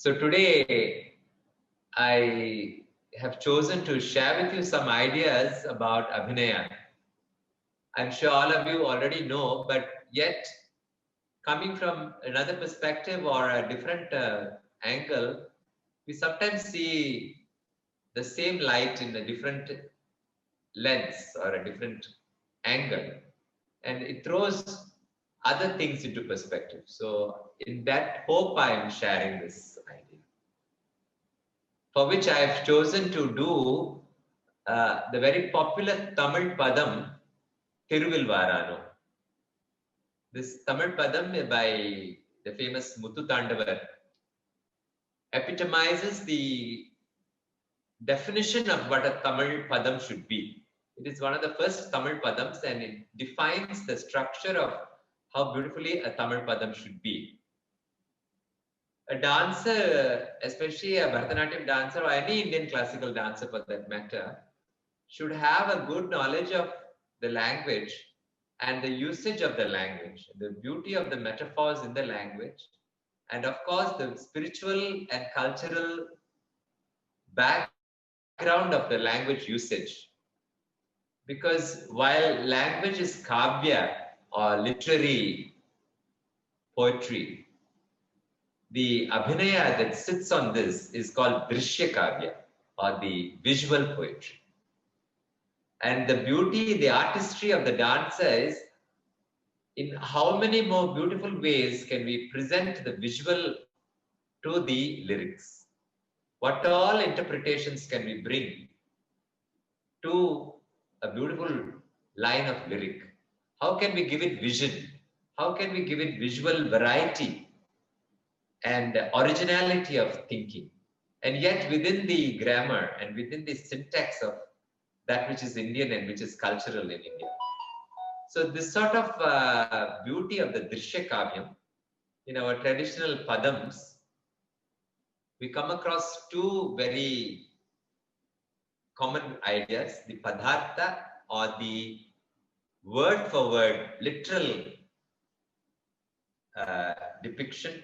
So today I have chosen to share with you some ideas about Abhinaya. I'm sure all of you already know, but yet coming from another perspective or a different angle, we sometimes see the same light in a different lens or a different angle, and it throws other things into perspective. So in that hope, I am sharing this idea, for which I have chosen to do the very popular Tamil Padam, Teruvil Vaarano. This Tamil Padam by the famous Muthu Tandavar epitomizes the definition of what a Tamil Padam should be. It is one of the first Tamil Padams, and it defines the structure of how beautifully a Tamil Padam should be. A dancer, especially a Bharatanatyam dancer or any Indian classical dancer for that matter, should have a good knowledge of the language and the usage of the language, the beauty of the metaphors in the language, and of course the spiritual and cultural background of the language usage. Because while language is kavya or literary poetry, the abhinaya that sits on this is called drishya kavya, or the visual poetry. And the beauty, the artistry of the dancer is in how many more beautiful ways can we present the visual to the lyrics. What all interpretations can we bring to a beautiful line of lyric? How can we give it vision? How can we give it visual variety and originality of thinking? And yet within the grammar and within the syntax of that which is Indian and which is cultural in India. So this sort of beauty of the Drishya Kavyam, in our traditional Padams, we come across two very common ideas, the Padaartha, or the word for word, literal depiction,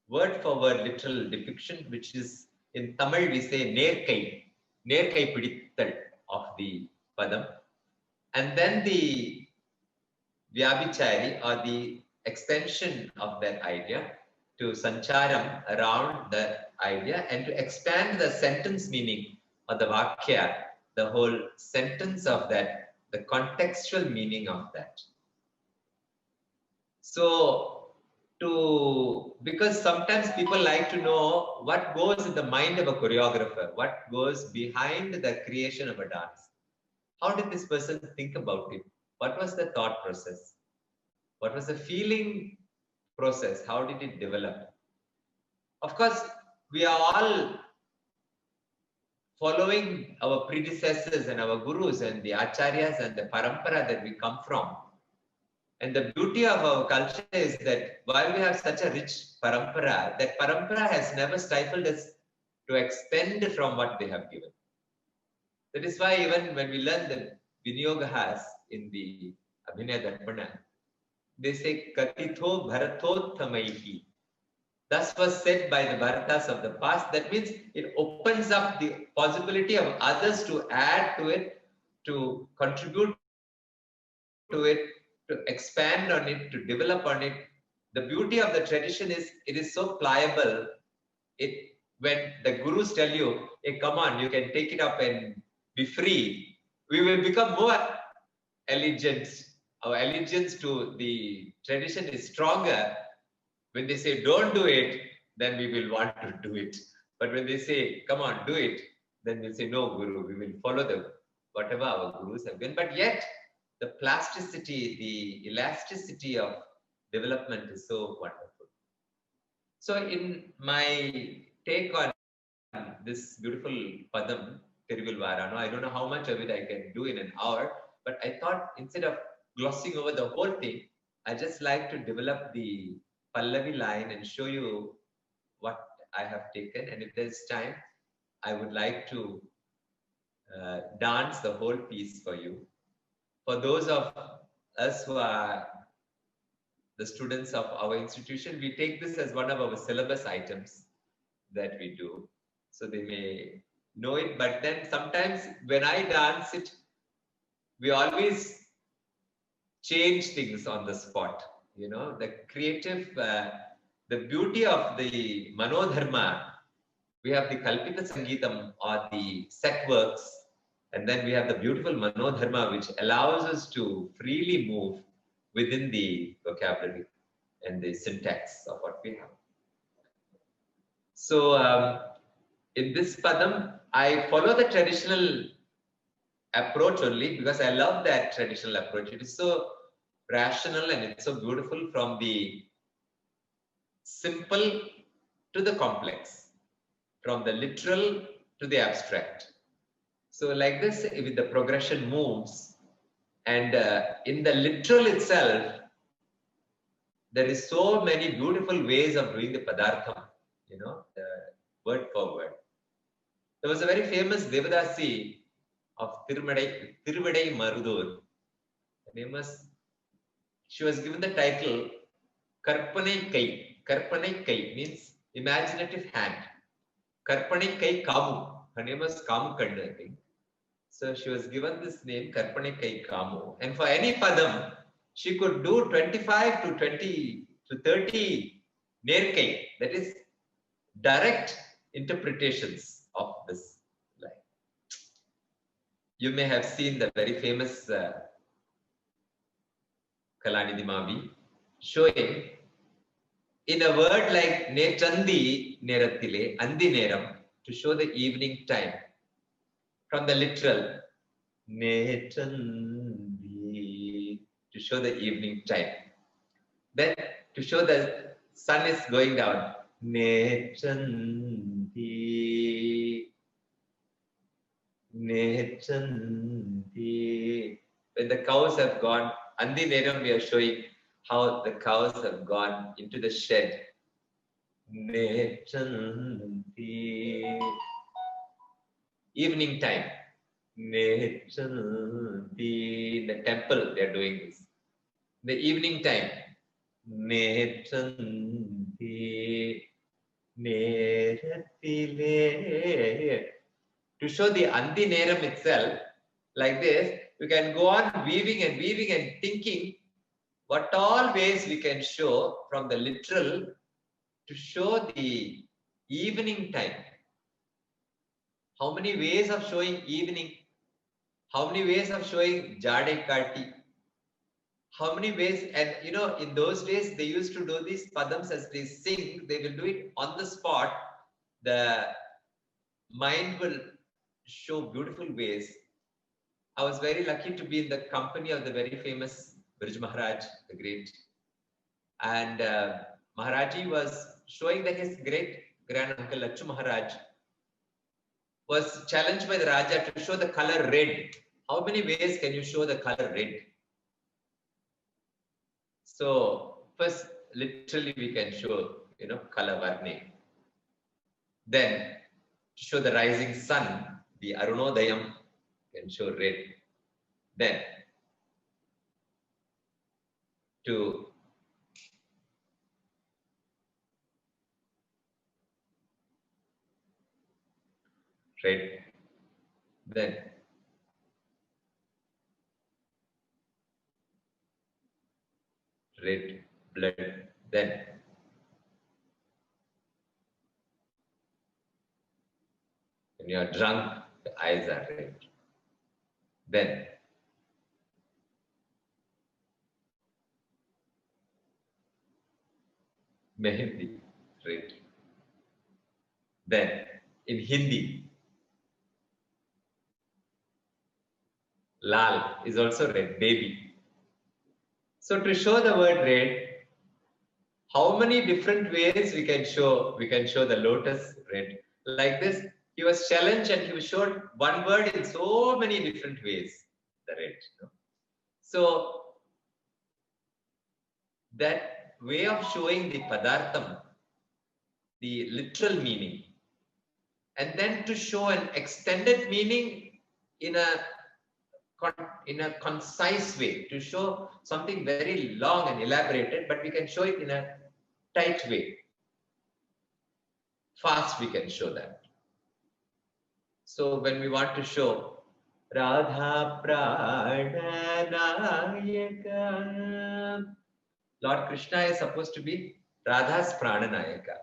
word for word literal depiction, which is in Tamil we say Nerkai Pidittal of the Padam, and then the Vyabhichari, or the extension of that idea to Sancharam around the idea and to expand the sentence meaning or the Vakya, the whole sentence of that, the contextual meaning of that. So, because sometimes people like to know what goes in the mind of a choreographer, what goes behind the creation of a dance. How did this person think about it? What was the thought process? What was the feeling process? How did it develop? Of course, we are all following our predecessors and our gurus and the acharyas and the parampara that we come from. And the beauty of our culture is that while we have such a rich parampara, that parampara has never stifled us to expend from what they have given. That is why even when we learn the Viniyogahas in the Abhinaya Darpana, they say, Katitho Bharatothamaihi. Thus was said by the Bharatas of the past. That means it opens up the possibility of others to add to it, to contribute to it, to expand on it, to develop on it. The beauty of the tradition is it is so pliable. When the gurus tell you, hey, come on, you can take it up and be free, we will become more allegiant. Our allegiance to the tradition is stronger. When they say, don't do it, then we will want to do it. But when they say, come on, do it, then we'll say, no, Guru, we will follow whatever our gurus have been. But yet, the plasticity, the elasticity of development is so wonderful. So in my take on this beautiful Padam, Teruvil Vaarano, I don't know how much of it I can do in an hour, but I thought instead of glossing over the whole thing, I just like to develop the Pallavi line and show you what I have taken. And if there's time, I would like to dance the whole piece for you. For those of us who are the students of our institution, we take this as one of our syllabus items. that we do. So they may know it, but then sometimes when I dance it, we always change things on the spot. You know, the creative, the beauty of the Manodharma. We have the Kalpita Sangeetam or the set works, and then we have the beautiful Manodharma, which allows us to freely move within the vocabulary and the syntax of what we have. So, in this Padam, I follow the traditional approach only because I love that traditional approach. It is so rational and it's so beautiful, from the simple to the complex, from the literal to the abstract. So like this, with the progression moves, and in the literal itself, there is so many beautiful ways of doing the Padaartham, you know, word for word. There was a very famous Devadasi of Tiruvadai Marudur. Her name was, she was given the title Karpanai Kai. Karpanai Kai means imaginative hand. Karpanai Kai Kamu. Her name was Kamu Kandu, I think. So she was given this name, Karpanai Kai Kamu. And for any Padam, she could do 25 to 20 to 30 Nerkai, that is direct interpretations of this line. You may have seen the very famous Kalanidhi Mavi showing in a word like Nechandi Nerathile, Andi Neram, to show the evening time. From the literal Nechandi, to show the evening time. Then to show the sun is going down. Nechandi, Nechandi. When the cows have gone, Andi Neram, we are showing how the cows have gone into the shed. Nechandi. Evening time. Nechandi. The temple, they are doing this. The evening time. Nechandi. Nerathile. To show the Andi Neram itself, like this, we can go on weaving and thinking what all ways we can show from the literal to show the evening time. How many ways of showing evening? How many ways of showing Jade Kati? How many ways? And you know, in those days, they used to do these Padams as they sing, they will do it on the spot. The mind will show beautiful ways. I was very lucky to be in the company of the very famous Brij Maharaj, the great. And Maharaji was showing that his great grand uncle Lachu Maharaj was challenged by the Raja to show the color red. How many ways can you show the color red? So first, literally we can show, you know, color varne. Then to show the rising sun, the Arunodayam, can show red. Then to red. Then red blood. Then when you are drunk, the eyes are red. Then Mehendi, red. Then in Hindi, Lal is also red, baby. So to show the word red, how many different ways we can show the lotus red. Like this, he was challenged and he showed one word in so many different ways, the red. So that way of showing the Padaartham, the literal meaning, and then to show an extended meaning in a concise way, to show something very long and elaborated, but we can show it in a tight way. fast we can show that. So when we want to show Radha Prananayaka, Lord Krishna is supposed to be Radha's Prananayaka.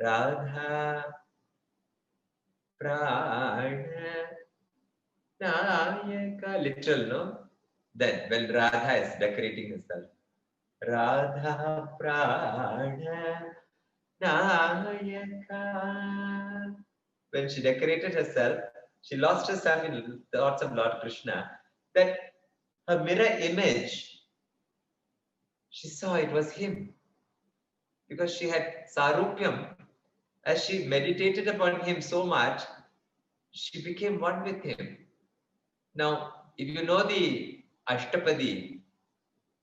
Radha Prananayaka, literal, no? Then when Radha is decorating herself, Radha Prananayaka. When she decorated herself, she lost herself in thoughts of Lord Krishna. That her mirror image, she saw it was him. Because she had Sarupyam. As she meditated upon him so much, she became one with him. Now, if you know the Ashtapadi,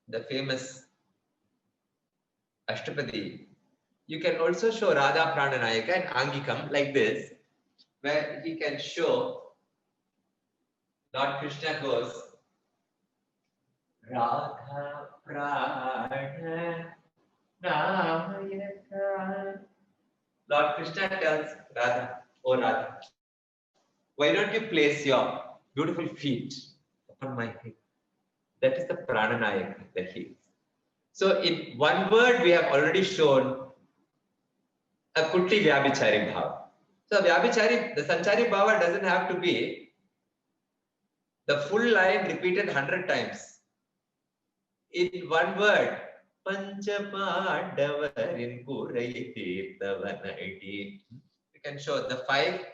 the famous Ashtapadi, you can also show Radha Prananayaka and Angikam like this, where he can show Lord Krishna goes Radha Prananayaka. Lord Krishna tells Radha, oh Radha, why don't you place your beautiful feet upon my head? That is the Prananayaka that he is. So in one word, we have already shown a Kutli Vyabhichari Bhava. So Vyabhichari, the Sanchari Bhava doesn't have to be the full line repeated 100 times. In one word, Panchapandavarin Kurai Tirthavanadi. You can show the five,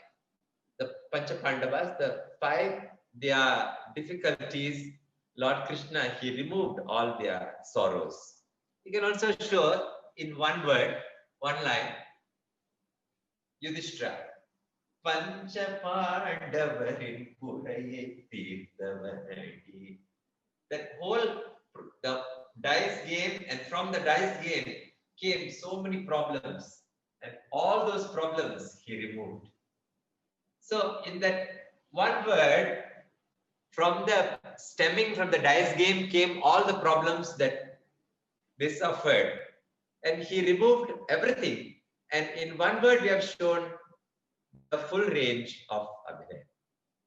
the Panchapandavas, the five, their difficulties. Lord Krishna, he removed all their sorrows. You can also show in one word, one line, Yudhishthira. Panchapandavarin Kurai Tirthavanadi. That whole the dice game, and from the dice game came so many problems, and all those problems he removed. So in that one word, from the stemming from the dice game came all the problems that they suffered, and he removed everything. And in one word, we have shown the full range of Abhinaya.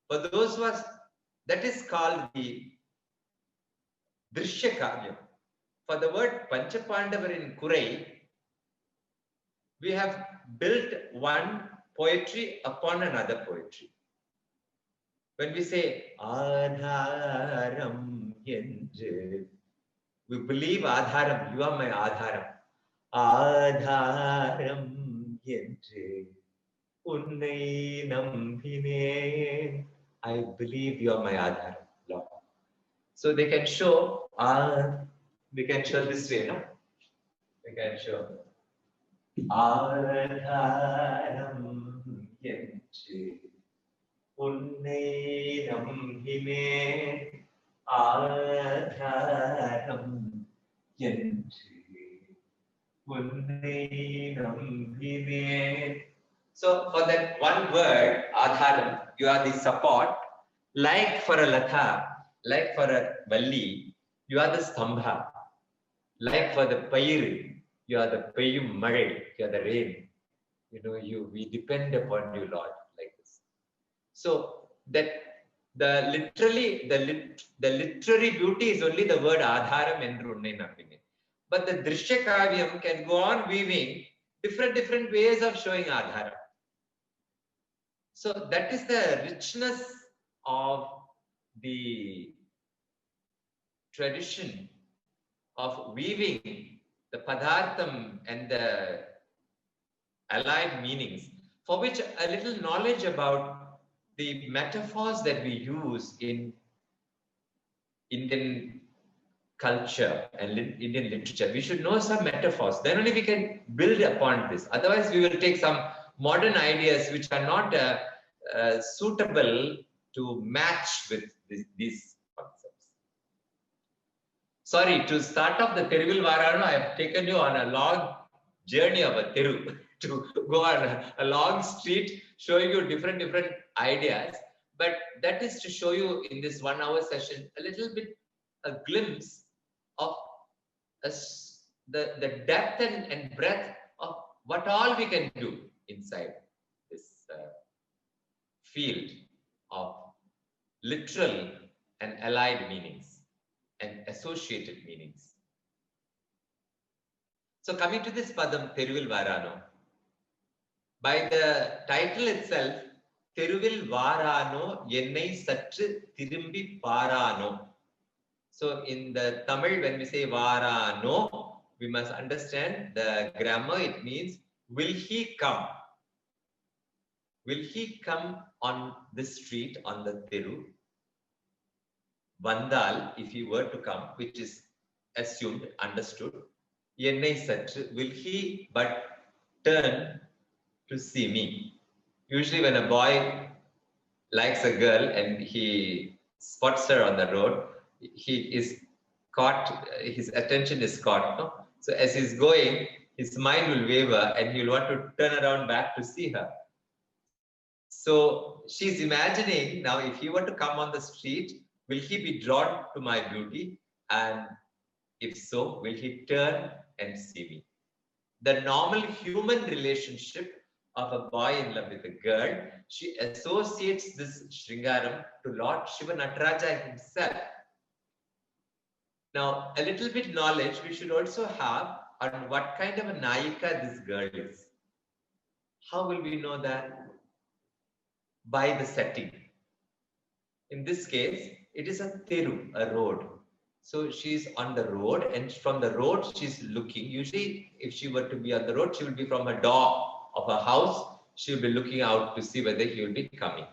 For those who are, that is called the Drishya Kavyam. For the word Panchapandavarin Kurai, we have built one poetry upon another poetry. When we say Adharam Yenje, we believe Adharam, you are my Adharam. Adharam Yenje, Unnai Nambhine, I believe you are my Adharam, Lord. So they can show, they can show this way, no? They can show Adharam Yenje, Unnai Nambhine, Adharam Yenje, Unnai Nambhine. So for that one word, Adharam, you are the support. Like for a Latha, like for a Valli, you are the Stambha. Like for the Pair, you are the Payum Mare, you are the rain. You know, we depend upon you, Lord, like this. So that the literary beauty is only the word Adharam and Runnai Nambhine. But the Drishya Kavyam can go on weaving different ways of showing Adharam. So that is the richness of the tradition of weaving the Padaartham and the allied meanings, for which a little knowledge about the metaphors that we use in Indian culture and Indian literature. We should know some metaphors. Then only we can build upon this. Otherwise, we will take some modern ideas which are not suitable to match with these concepts. Sorry, to start off the Teruvil Vaarano, I have taken you on a long journey of a Teru to go on a long street showing you different ideas. But that is to show you in this 1 hour session a little bit a glimpse of the depth and breadth of what all we can do inside this field of literal and allied meanings and associated meanings. So coming to this Padam, Teruvil Vaarano, by the title itself, Teruvil Vaarano Ennai Satru Thirumbi Paarano. So in the Tamil, when we say Vaarano, we must understand the grammar. It means, will he come? Will he come on this street, on the Teru? Vandal, if he were to come, which is assumed, understood. Ennai Satru, will he but turn to see me? Usually when a boy likes a girl and he spots her on the road, he is caught, his attention is caught. No? So as he's going, his mind will waver and he'll want to turn around back to see her. So she's imagining now, if he were to come on the street, will he be drawn to my beauty? And if so, will he turn and see me? The normal human relationship of a boy in love with a girl, she associates this Shringaram to Lord Shiva Nataraja himself. Now, a little bit knowledge we should also have on what kind of a Nayika this girl is. How will we know that? By the setting. In this case, it is a Teru, a road. So she's on the road, and from the road she's looking. Usually, if she were to be on the road, she will be from a door of a house. She will be looking out to see whether he will be coming.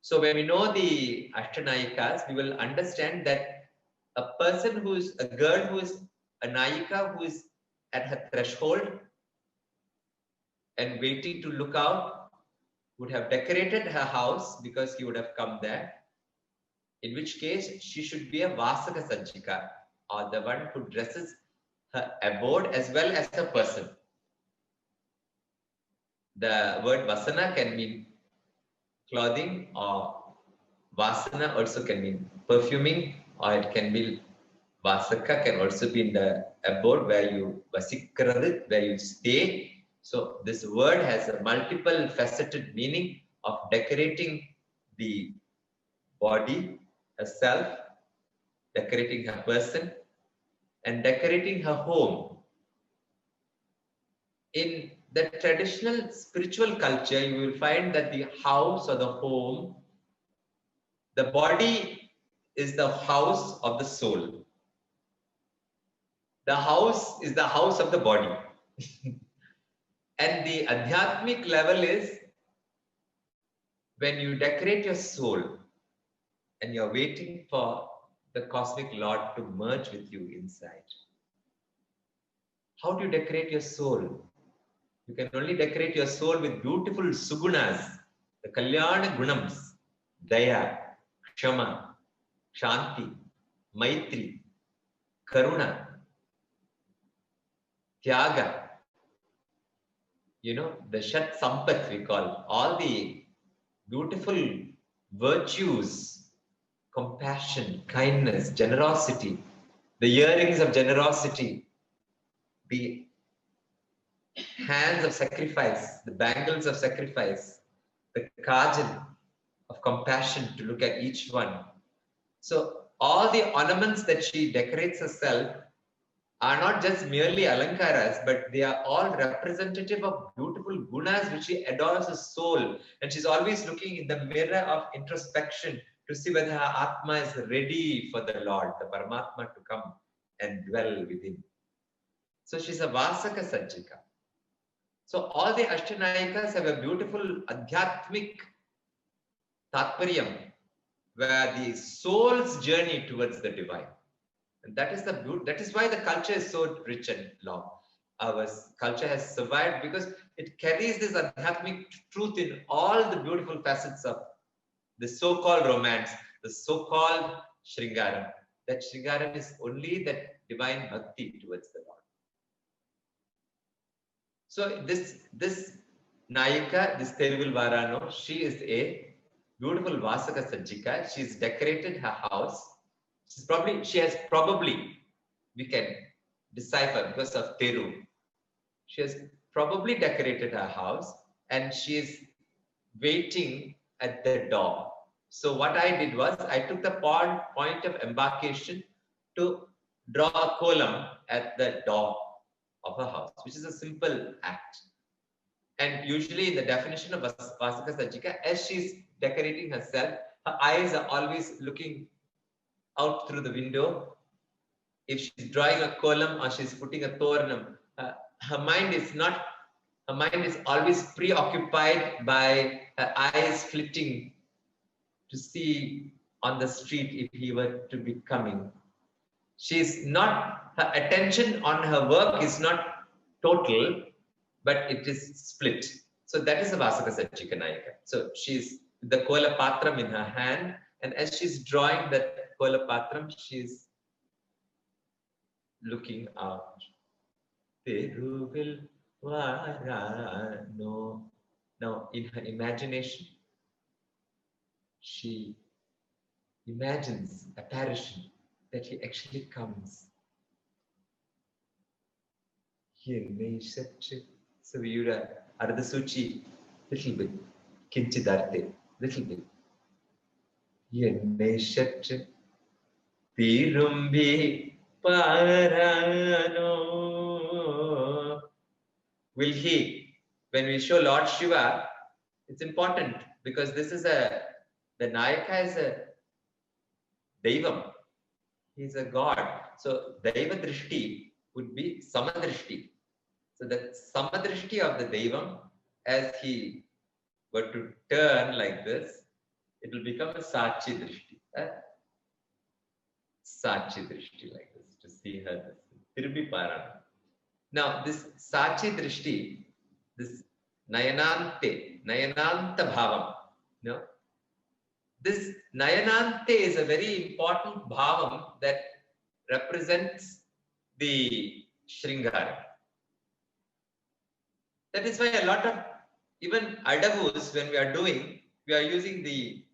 So when we know the Ashtanayikas, we will understand that a person who is a girl who is a Nayika who is at her threshold and waiting to look out would have decorated her house because he would have come there. In which case, she should be a Vasaka Sanchika, or the one who dresses her abode as well as her person. The word Vasana can mean clothing, or Vasana also can mean perfuming, or it can be Vasaka can also be in the abode where you Vasikradit, where you stay. So this word has a multiple faceted meaning of decorating the body, herself, decorating her person, and decorating her home. In the traditional spiritual culture, you will find that the house or the home, the body is the house of the soul. The house is the house of the body. And the Adhyatmic level is when you decorate your soul and you're waiting for the cosmic Lord to merge with you inside. How do you decorate your soul? You can only decorate your soul with beautiful sugunas, the Kalyana Gunams, Daya, Kshama, Shanti, Maitri, Karuna, Tyaga. You know, the Shat Sampat we call, all the beautiful virtues, compassion, kindness, generosity, the earrings of generosity, the hands of sacrifice, the bangles of sacrifice, the kajal of compassion to look at each one. So all the ornaments that she decorates herself are not just merely alankaras, but they are all representative of beautiful gunas which she adores her soul. And she's always looking in the mirror of introspection to see whether her Atma is ready for the Lord, the Paramatma, to come and dwell within. So she's a Vasaka Sanchika. So all the Ashtanayikas have a beautiful Adhyatmic Tatparyam, where the soul's journey towards the divine. And that is the beauty. That is why the culture is so rich and long. Our culture has survived because it carries this Adhyatmic truth in all the beautiful facets of the so-called romance, the so-called Shringaram. That Shringaram is only that divine bhakti towards the Lord. So this Nayika, this Teruvil Vaarano, she is a beautiful Vasaka Sanchika. She's decorated her house. She has probably, we can decipher because of Teru, she has probably decorated her house, and she's waiting at the door. So what I did was I took the point of embarkation to draw a column at the door of her house, which is a simple act. And usually in the definition of Vasaka Sajjika, as she's decorating herself, her eyes are always looking out through the window. If she's drawing a column or she's putting a toranam, her mind is always preoccupied by her eyes flitting to see on the street if he were to be coming. Her attention on her work is not total, but it is split. So that is a Vasaka Sajjika Nayaka. So she's with the Kola Patram in her hand, and as she's drawing that Kola Patram, she's looking out. Teruvil, Vaarano. Now, in her imagination, she imagines apparition that he actually comes. So we would Ardhasuchi, little bit, Kinchidarte, little bit. Tirumbi Parano. Will he? When we show Lord Shiva, it's important because this is the Nayaka is a Devam. He's a god. So Deva Drishti would be Samadrishti. So the Samadrishti of the Devam, as he were to turn like this, it will become a Sachi Drishti. Sachi Drishti like this, to see her. Tirubhi Parana. Now, this Sachi Drishti, this Nayanante Bhavam, this Nayanante is a very important bhavam that represents the Shringara. That is why a lot of, even Adavus, when we are doing, we are using the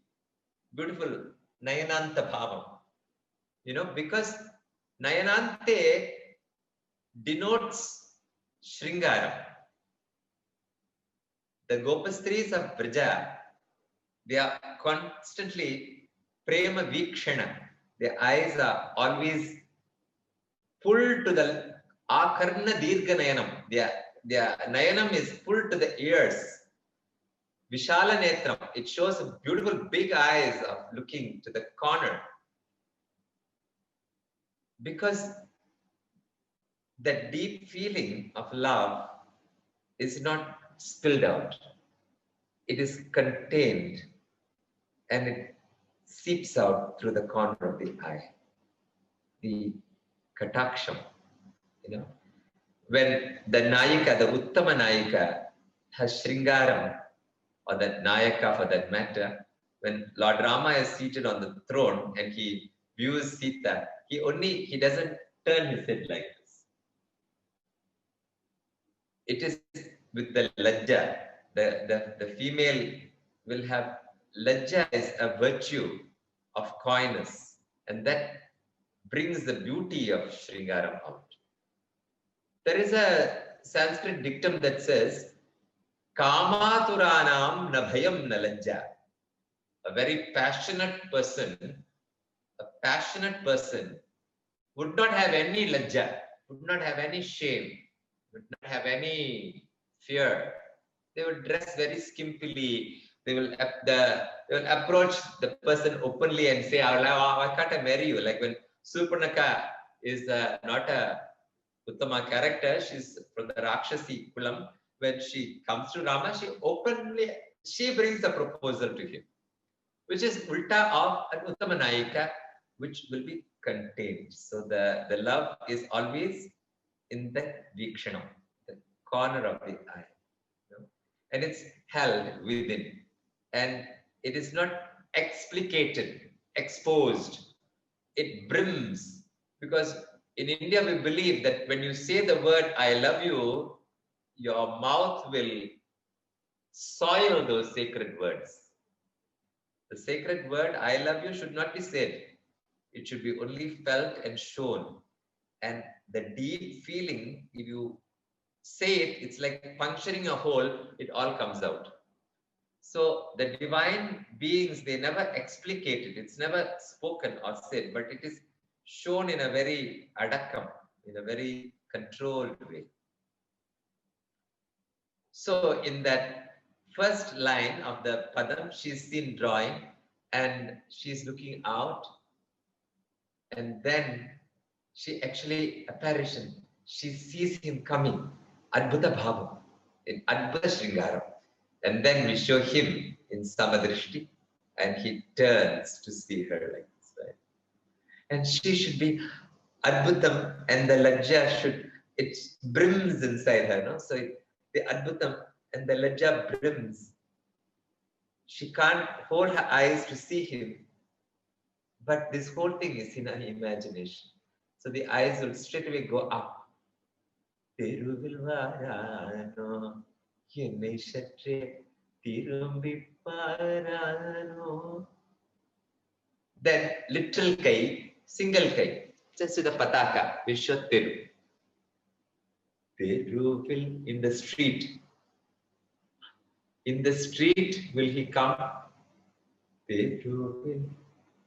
beautiful Nayananta bhavam. Because Nayanante denotes Shringara. The Gopastris of Braja, they are constantly prema vikshana. Their eyes are always pulled to the akarna dirgha nayanam. Their nayanam is pulled to the ears. Vishala netram. It shows beautiful big eyes of looking to the corner. Because that deep feeling of love is not spilled out. It is contained and it seeps out through the corner of the eye. The kataksham, When the Nayika, the Uttama Nayika, has Shringaram, or the Nayaka for that matter, when Lord Rama is seated on the throne and he views Sita, he doesn't turn his head like this. It is with the lajja. The female will have lajja is a virtue of coyness, and that brings the beauty of Shringaram out. There is a Sanskrit dictum that says, Kamaturanam na bhayam na lajja. A very passionate person would not have any lajja, would not have any shame, would not have any fear. They will dress very skimpily. They will approach the person openly and say, why can't I marry you? Like when Surpanaka is not a Uttama character, she's from the Rakshasi Kulam. When she comes to Rama, she brings a proposal to him, which is ulta of an Uttama Nayika, which will be contained. So the love is always in the vikshana, the corner of the eye. And it's held within. And it is not explicated, exposed. It brims. Because in India, we believe that when you say the word, I love you, your mouth will soil those sacred words. The sacred word, I love you, should not be said. It should be only felt and shown. And the deep feeling, if you say it, it's like puncturing a hole, it all comes out. So the divine beings, they never explicate it. It's never spoken or said, but it is shown in a very adakam, in a very controlled way. So in that first line of the Padam, she's seen drawing and she's looking out, and then she actually apparition. She sees him coming, Adbhuta Bhavam, in Adbhuta Shringaram. And then we show him in Samadrishti, and he turns to see her like this, right? And she should be Adbhutam, and the Lajja it brims inside her, no? So the Adbhutam and the Lajja brims. She can't hold her eyes to see him, but this whole thing is in her imagination. So the eyes will straight away go up. Teruvil Vaarano, Yennai Satre Tirumbi Vaarano. Then little kai, single kai, just with the pataka, we show Teru. Teruvil in the street. In the street will he come? Teruvil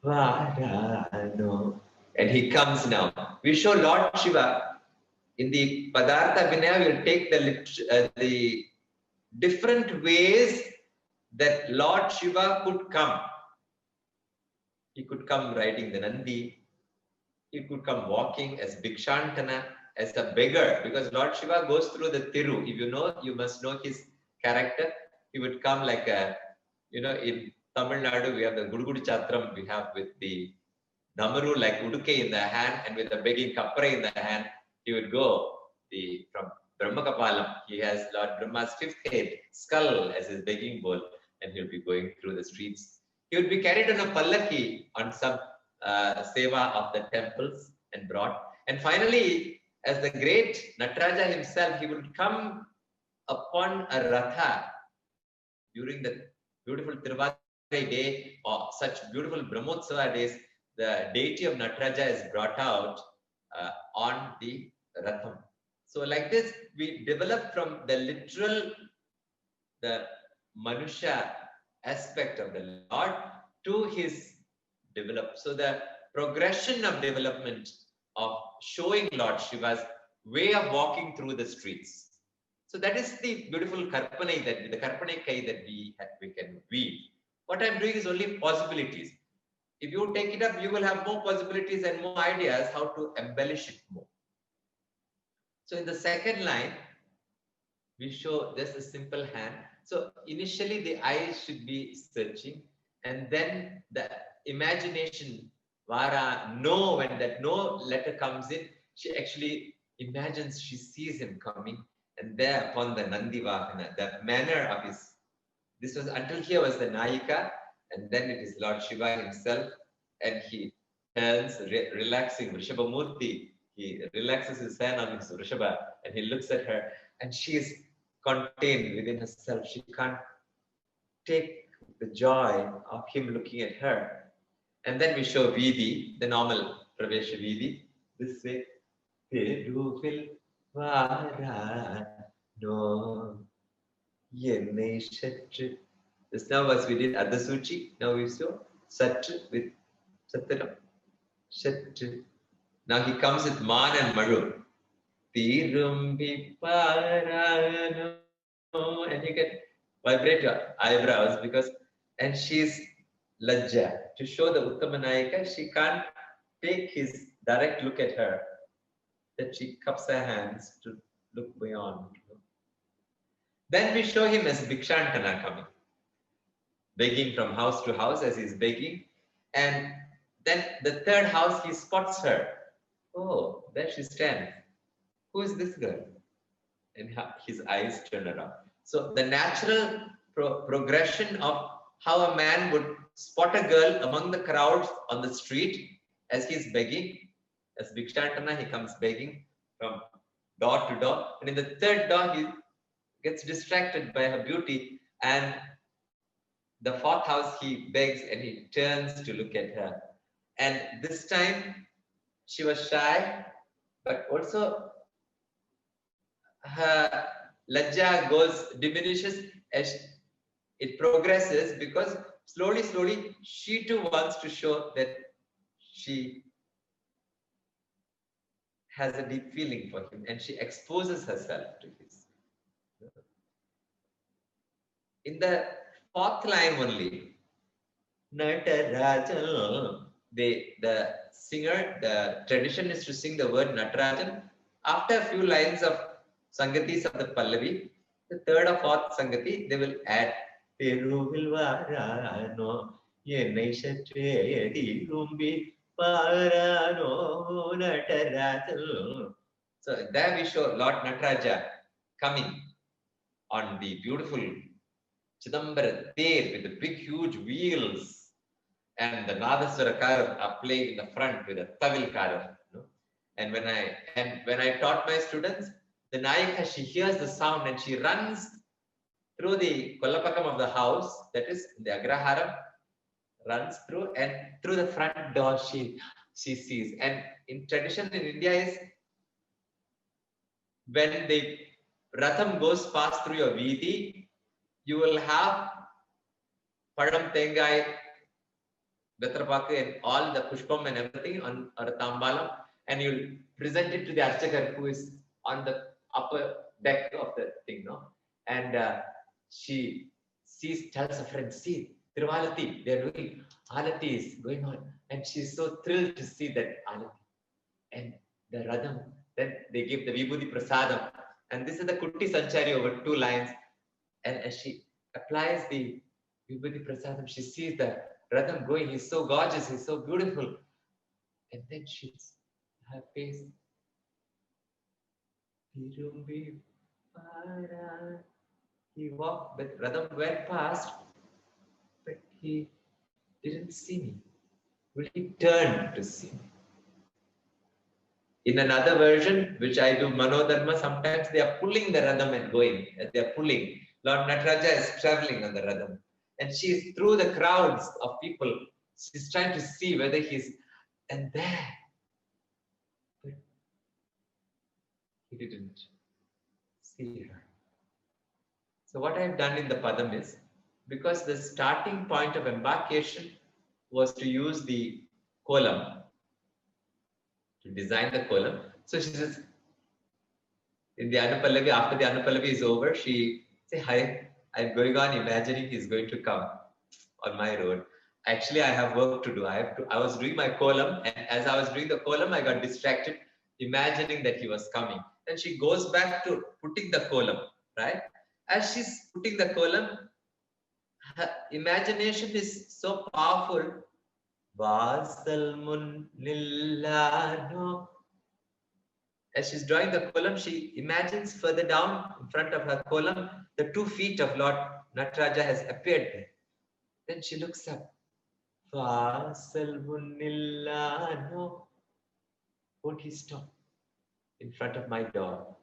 Vaarano. And he comes now. We show Lord Shiva. In the Padaarthabhinaya, we will take the different ways that Lord Shiva could come. He could come riding the Nandi. He could come walking as Bhikshantana, as a beggar, because Lord Shiva goes through the Tiru. If you know, you must know his character. He would come like a, in Tamil Nadu, we have the Gudugudu Chatram, we have with the Namaru like Uduke in the hand and with the begging Kapare in the hand. He would go from Brahmakapalam. He has Lord Brahma's fifth head, skull as his begging bowl, and he'll be going through the streets. He would be carried on a pallaki on some seva of the temples and brought. And finally, as the great Nataraja himself, he would come upon a ratha during the beautiful Tiruvadai day or such beautiful Brahmotsava days. The deity of Nataraja is brought out on the Ratham. So like this, we develop from the literal, the Manusha aspect of the Lord to his develop. So the progression of development of showing Lord Shiva's way of walking through the streets. So that is the beautiful Karpanai, the Karpanai Kai that we can weave. What I'm doing is only possibilities. If you take it up, you will have more possibilities and more ideas how to embellish it more. So in the second line, we show just a simple hand. So initially the eyes should be searching, and then the imagination, Vaarano, when that no letter comes in, she actually imagines she sees him coming, and there upon the Nandi Vahana, the manner of his, this was until here was the Nayika, and then it is Lord Shiva himself, and he turns, relaxing Vrishabhamurti. He relaxes his hand on his Vrishabha, and he looks at her, and she is contained within herself. She can't take the joy of him looking at her. And then we show Vidi, the normal Pravesha Vidi, this way. Teruvil Vaarano, Yennai Satre. This now was we did Adasuchi. Now we saw Satre with Sataram. Satre. Now he comes with Man and Maru. Tirumbi Vaarano. And you can vibrate your eyebrows because, and she's Lajja. To show the Uttamanayika, she can't take his direct look at her, that she cups her hands to look beyond. Then we show him as Bhikshantana coming, begging from house to house as he's begging. And then the third house, he spots her. Oh, there she stands. Who is this girl? And his eyes turn around. So the natural progression of how a man would spot a girl among the crowds on the street as he's begging. As Bhikshantana, he comes begging from door to door. And in the third door, he gets distracted by her beauty. And the fourth house, he begs and he turns to look at her. And this time, she was shy, but also her lajja diminishes as it progresses, because slowly, she too wants to show that she has a deep feeling for him, and she exposes herself to his. In the fourth line only, Natarajan, the singer, the tradition is to sing the word Natarajan. After a few lines of Sangatis of the Pallavi, the third or fourth Sangati, they will add Teruvil Vaarano, Yenai Shatri Rumbi Vaarano Natarajan. So there we show Lord Nataraja coming on the beautiful Chidambara Ter with the big huge wheels, and the Nadaswara Karam are playing in the front with a Tavil Karam. And when I taught my students, the Nayika, she hears the sound and she runs through the Kollapakam of the house, that is the Agraharam, runs through, and through the front door she sees. And in tradition in India is, when the Ratham goes past through your Veedi, you will have Padam Tengai, Betrapaku, and all the Pushpam and everything on or Tambalam, and you'll present it to the Archakar, who is on the upper deck of the thing, no? And she tells a friend, see, Tiruvalati, they're doing Alati is going on, and she's so thrilled to see that Alati. And the Radham, then they give the Vibhuti Prasadam, and this is the Kutti Sanchari over 2 lines, and as she applies the Vibhuti Prasadam, she sees the Radham going, he's so gorgeous, he's so beautiful, and then her face, he walked, but Radham went past, but he didn't see me. Will he turn to see me? In another version, which I do Manodharma, sometimes they are pulling the Radham and going. They are pulling. Lord Nataraja is traveling on the Radham. And she is through the crowds of people. She's trying to see whether he's, and there. But he didn't see her. So what I've done in the Padam is, because the starting point of embarkation was to use the kolam, to design the kolam. So she says, in the Anupallavi, after the Anupallavi is over, she say, hi, I'm going on imagining he's going to come on my road. Actually, I have work to do. I was doing my kolam, and as I was doing the kolam, I got distracted, imagining that he was coming. Then she goes back to putting the kolam, right? As she's putting the kolam, her imagination is so powerful. Vasalmun Nillano. As she's drawing the kolam, she imagines further down in front of her kolam, the 2 feet of Lord Nataraja has appeared there. Then she looks up. Vasalmun Nillano. Won't he stop in front of my door?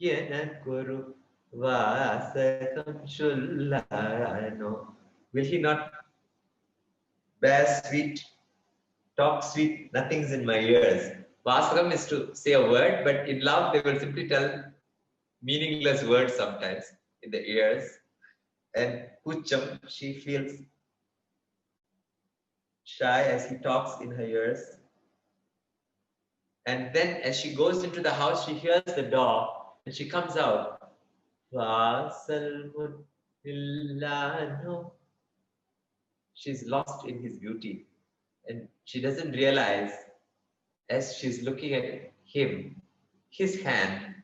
Yenakuru Vasakam Shullano. Will he not bear sweet, talk sweet, nothing's in my ears? Vasakam is to say a word, but in love they will simply tell meaningless words sometimes in the ears. And Pucham, she feels shy as he talks in her ears. And then as she goes into the house, she hears the door and she comes out. She's lost in his beauty, and she doesn't realize, as she's looking at him, his hand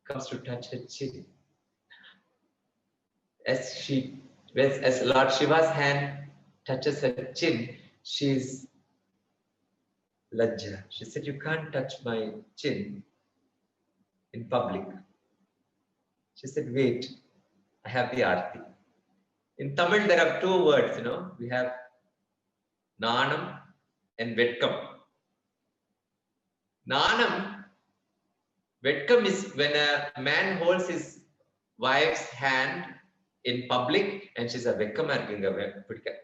comes to touch her chin. As Lord Shiva's hand touches her chin, she's lajja. She said, you can't touch my chin in public. She said, wait, I have the arti. In Tamil, there are 2 words, we have nanam and vetkam. Nanam, vetkam is when a man holds his wife's hand in public and she's a vekkama.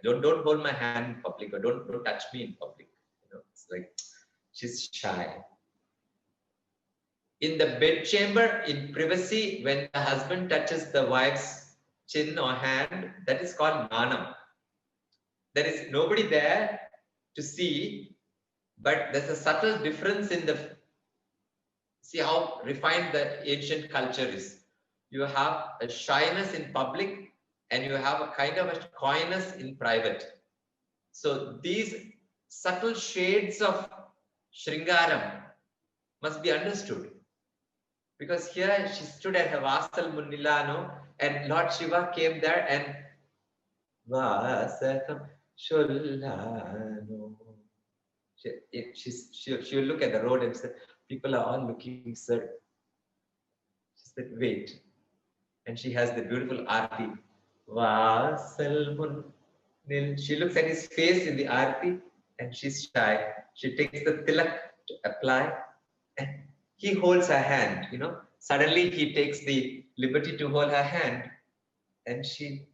Don't hold my hand in public, or don't touch me in public. It's like she's shy. in the bedchamber, in privacy, when the husband touches the wife's chin or hand, that is called nanam. There is nobody there to see, but there's a subtle difference in the, see how refined the ancient culture is. You have a shyness in public and you have a kind of a coyness in private. So these subtle shades of Shringaram must be understood. Because here she stood at her Vasal Munnilano and Lord Shiva came there and Vasakam Shullano. She will look at the road and say, people are all looking, sir. She said, wait. And she has the beautiful Aarti. Vasal Munnil. She looks at his face in the Aarti and she's shy. She takes the tilak to apply and he holds her hand, you know. Suddenly he takes the liberty to hold her hand and she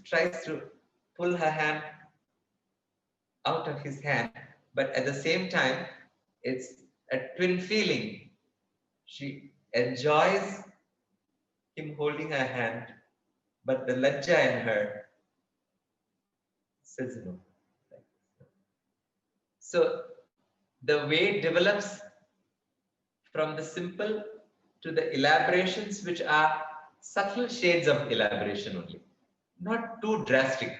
tries to pull her hand out of his hand, but at the same time, it's a twin feeling. She enjoys him holding her hand, but the lajja in her says no. So the way it develops from the simple to the elaborations, which are subtle shades of elaboration only, not too drastic.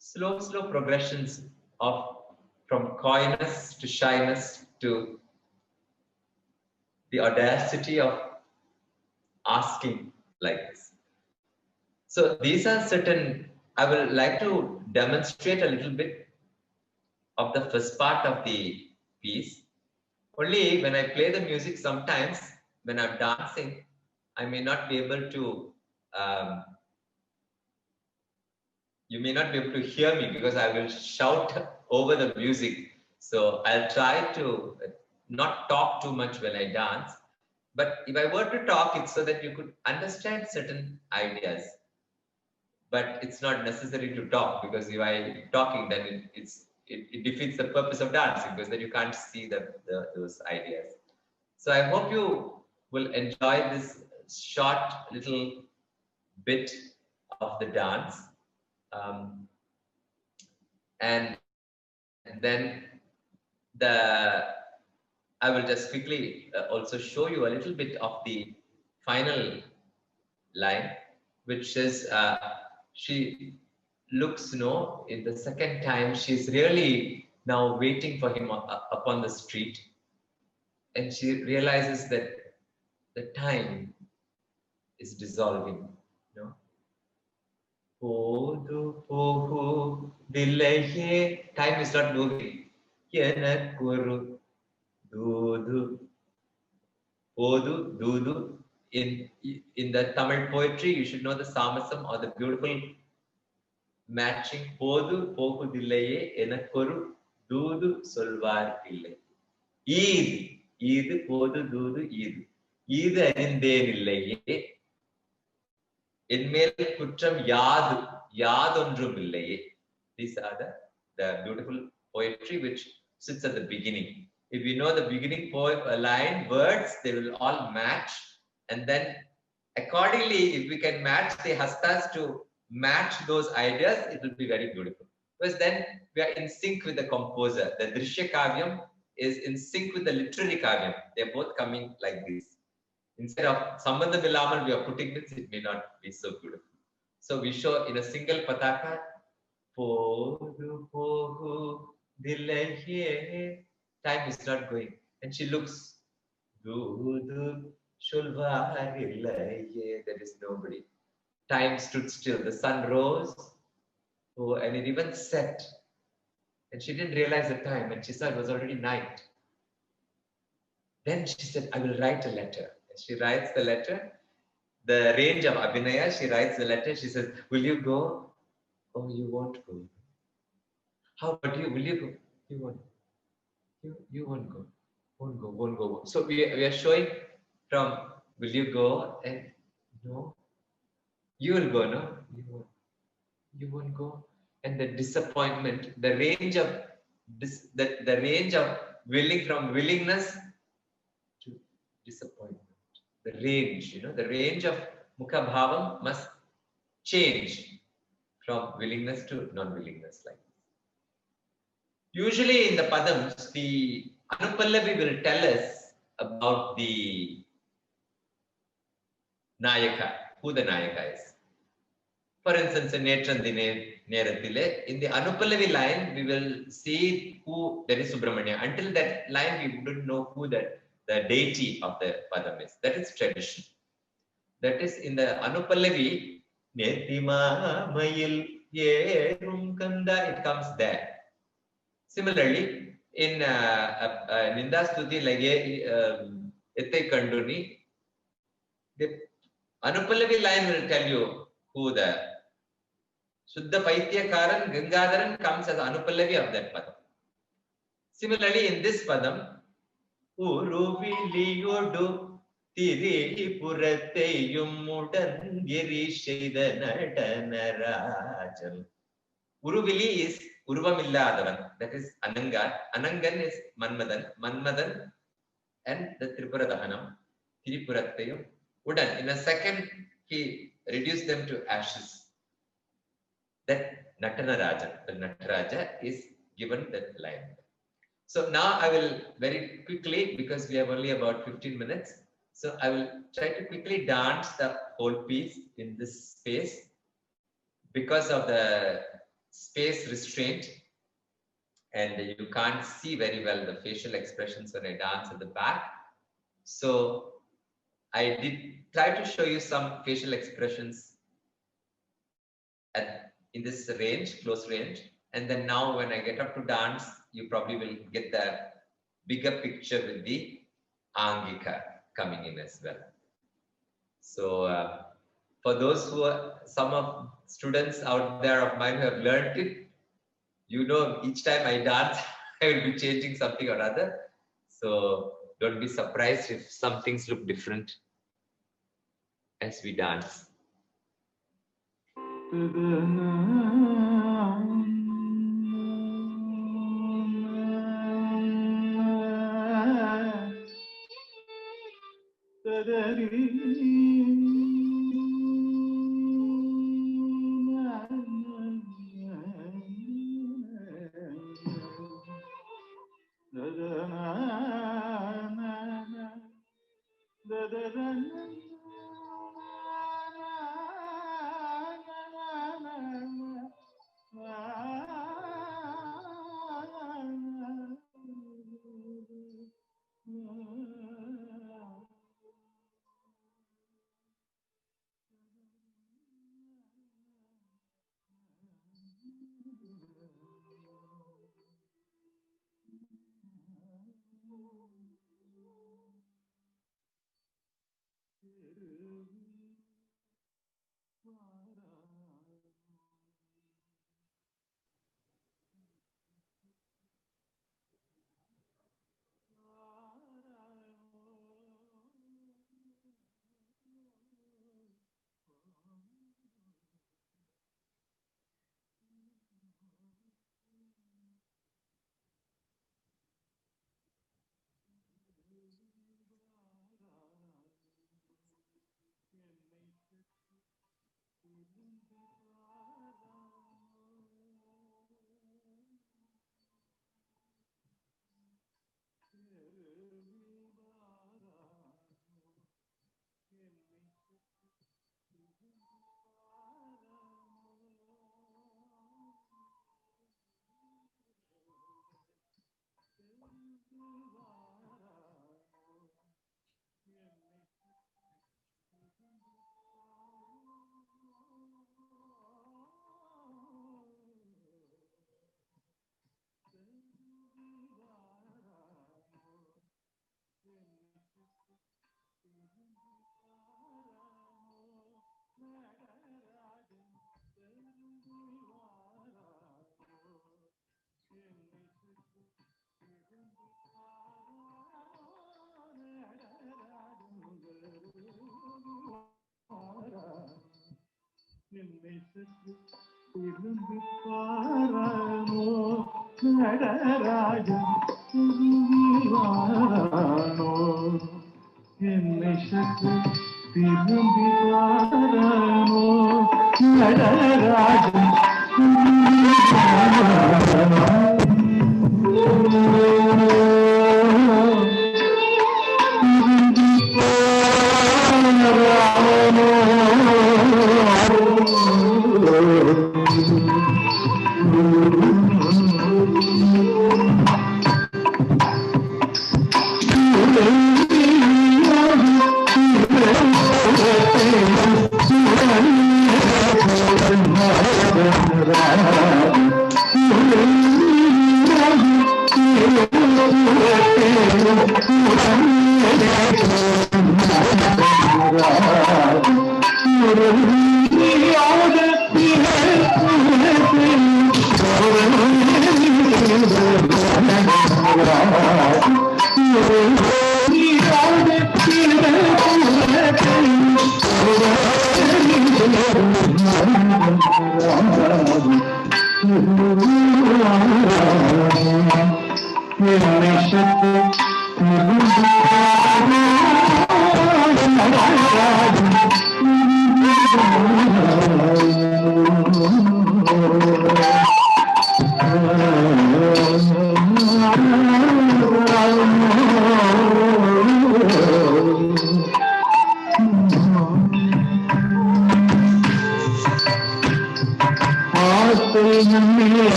Slow progressions of from coyness to shyness to the audacity of asking like this. So these are certain, I will like to demonstrate a little bit of the first part of the piece. Only when I play the music, sometimes when I'm dancing, I may not be able to, you may not be able to hear me because I will shout over the music. So I'll try to not talk too much when I dance. But if I were to talk, it's so that you could understand certain ideas. But it's not necessary to talk, because if I'm talking, then it defeats the purpose of dancing, because then you can't see those ideas. So I hope you will enjoy this short little bit of the dance. And then I will just quickly also show you a little bit of the final line, which is she looks, in the second time, she's really now waiting for him upon the street. And she realizes that the time is dissolving, Time is not moving. In the Tamil poetry, you should know the samasam or the beautiful matching. Podu pogudillaye enakoru dudu solvar illai. Eid podu dudu eid. Eid anindenillaye. Enmel kutram yad ondrum illaye. These are the beautiful poetry which sits at the beginning. If you know the beginning line, words, they will all match. And then accordingly, if we can match the hastas to match those ideas, it will be very beautiful. Because then we are in sync with the composer. The Drishya Kavyam is in sync with the literary Kavyam. They're both coming like this. Instead of Sambandha Milamal, we are putting this, it may not be so beautiful. So we show in a single pataka, Podu pohu dillaye. Time is not going. And she looks, Dudu shulvarillaye. There is nobody. Time stood still. The sun rose, and it even set. And she didn't realize the time, and she saw it was already night. Then she said, I will write a letter. And she writes the letter. The range of Abhinaya, she writes the letter. She says, will you go? Oh, you won't go. How about you? Will you go? You won't. You won't go. Won't go. So we are showing from, will you go? And no. You will go, no? You won't go. And the disappointment, the range of willing, from willingness disappointment. The range, the range of Mukha Bhavam must change from willingness to non-willingness. Like usually in the Padams, the Anupallavi will tell us about the Nayaka, who the Nayaka is. For instance, in the Anupallavi line, we will see who there is Subramanya. Until that line, we wouldn't know who the deity of the Padam is. That is tradition. That is in the Anupallavi, Netima Mayil Yerum Kanda, it comes there. Similarly, in Nindastuti Lage Ette Kanduni, the Anupallavi line will tell you who the Shuddha Paityakaran Gangadharan comes as Anupallavi of that Padam. Similarly, in this Padam, Uruviliyodu Tiri Purateyum Mudan Girishida Nadanarajam. Uruvili is Urvamilladavan, that is Anangan. Anangan is Manmadan. Manmadan and the Tripura Dahanam, Tiripurattayum. Udan, in a second, he reduced them to ashes. That Natanarajan, the Nataraja, is given that line. So now I will very quickly, because we have only about 15 minutes, so I will try to quickly dance the whole piece in this space. Because of the space restraint, and you can't see very well the facial expressions when I dance at the back. So I did try to show you some facial expressions in this range, close range. And then now when I get up to dance, you probably will get the bigger picture with the Angika coming in as well. So for those who are, some of students out there of mine who have learned it, each time I dance, I will be changing something or other. So don't be surprised if some things look different as we dance. என்னை சற்று திரும்பி பாரானோ Natarajan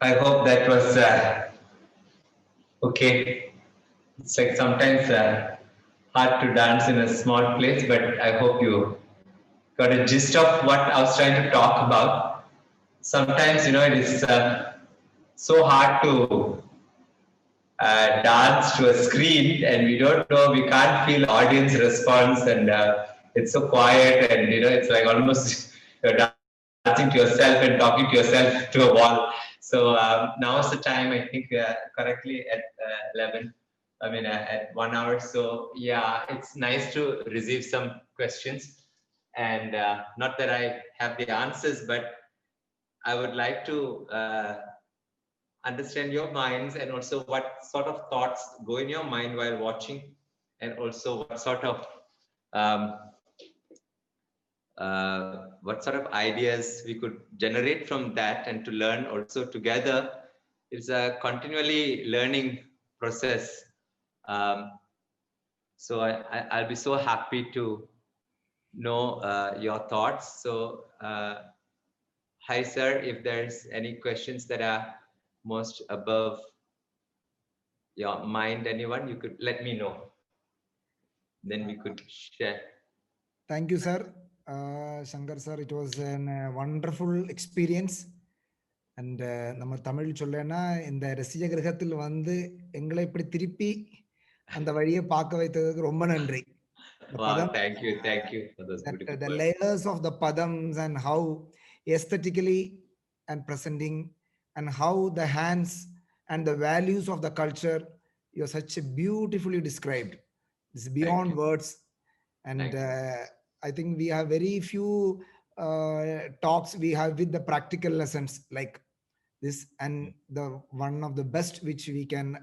I hope that was okay. It's like sometimes hard to dance in a small place, but I hope you got a gist of what I was trying to talk about. Sometimes, it is so hard to dance to a screen, and we don't know, we can't feel audience response, and it's so quiet, and it's like almost you're dancing to yourself and talking to yourself to a wall. So now is the time, I think, correctly at 11. I mean, at 1 hour. So yeah, it's nice to receive some questions, and not that I have the answers, but I would like to understand your minds, and also what sort of thoughts go in your mind while watching, and also what sort of ideas we could generate from that, and to learn also together. It's a continually learning process. So I'll be so happy to know your thoughts. So hi sir, if there's any questions that are most above your mind, anyone, you could let me know. Then we could share. Thank you, sir. Shankar sir, it was a wonderful experience. And நம்ம தமிழ் சொல்லனா இந்த ரசிக கிரகத்தில் வந்து எங்களை இப்படி திருப்பி அந்த வழியை பார்க்க வைத்ததுக்கு ரொம்ப நன்றி. The Wow, Padam, thank you for those that beautiful the words. layers of the Padams and how aesthetically and presenting and how the hands and the values of the culture, you're such a beautifully described. It's Thank beyond you, words. And thank you. I think we have very few talks we have with the practical lessons like this, and the one of the best which we can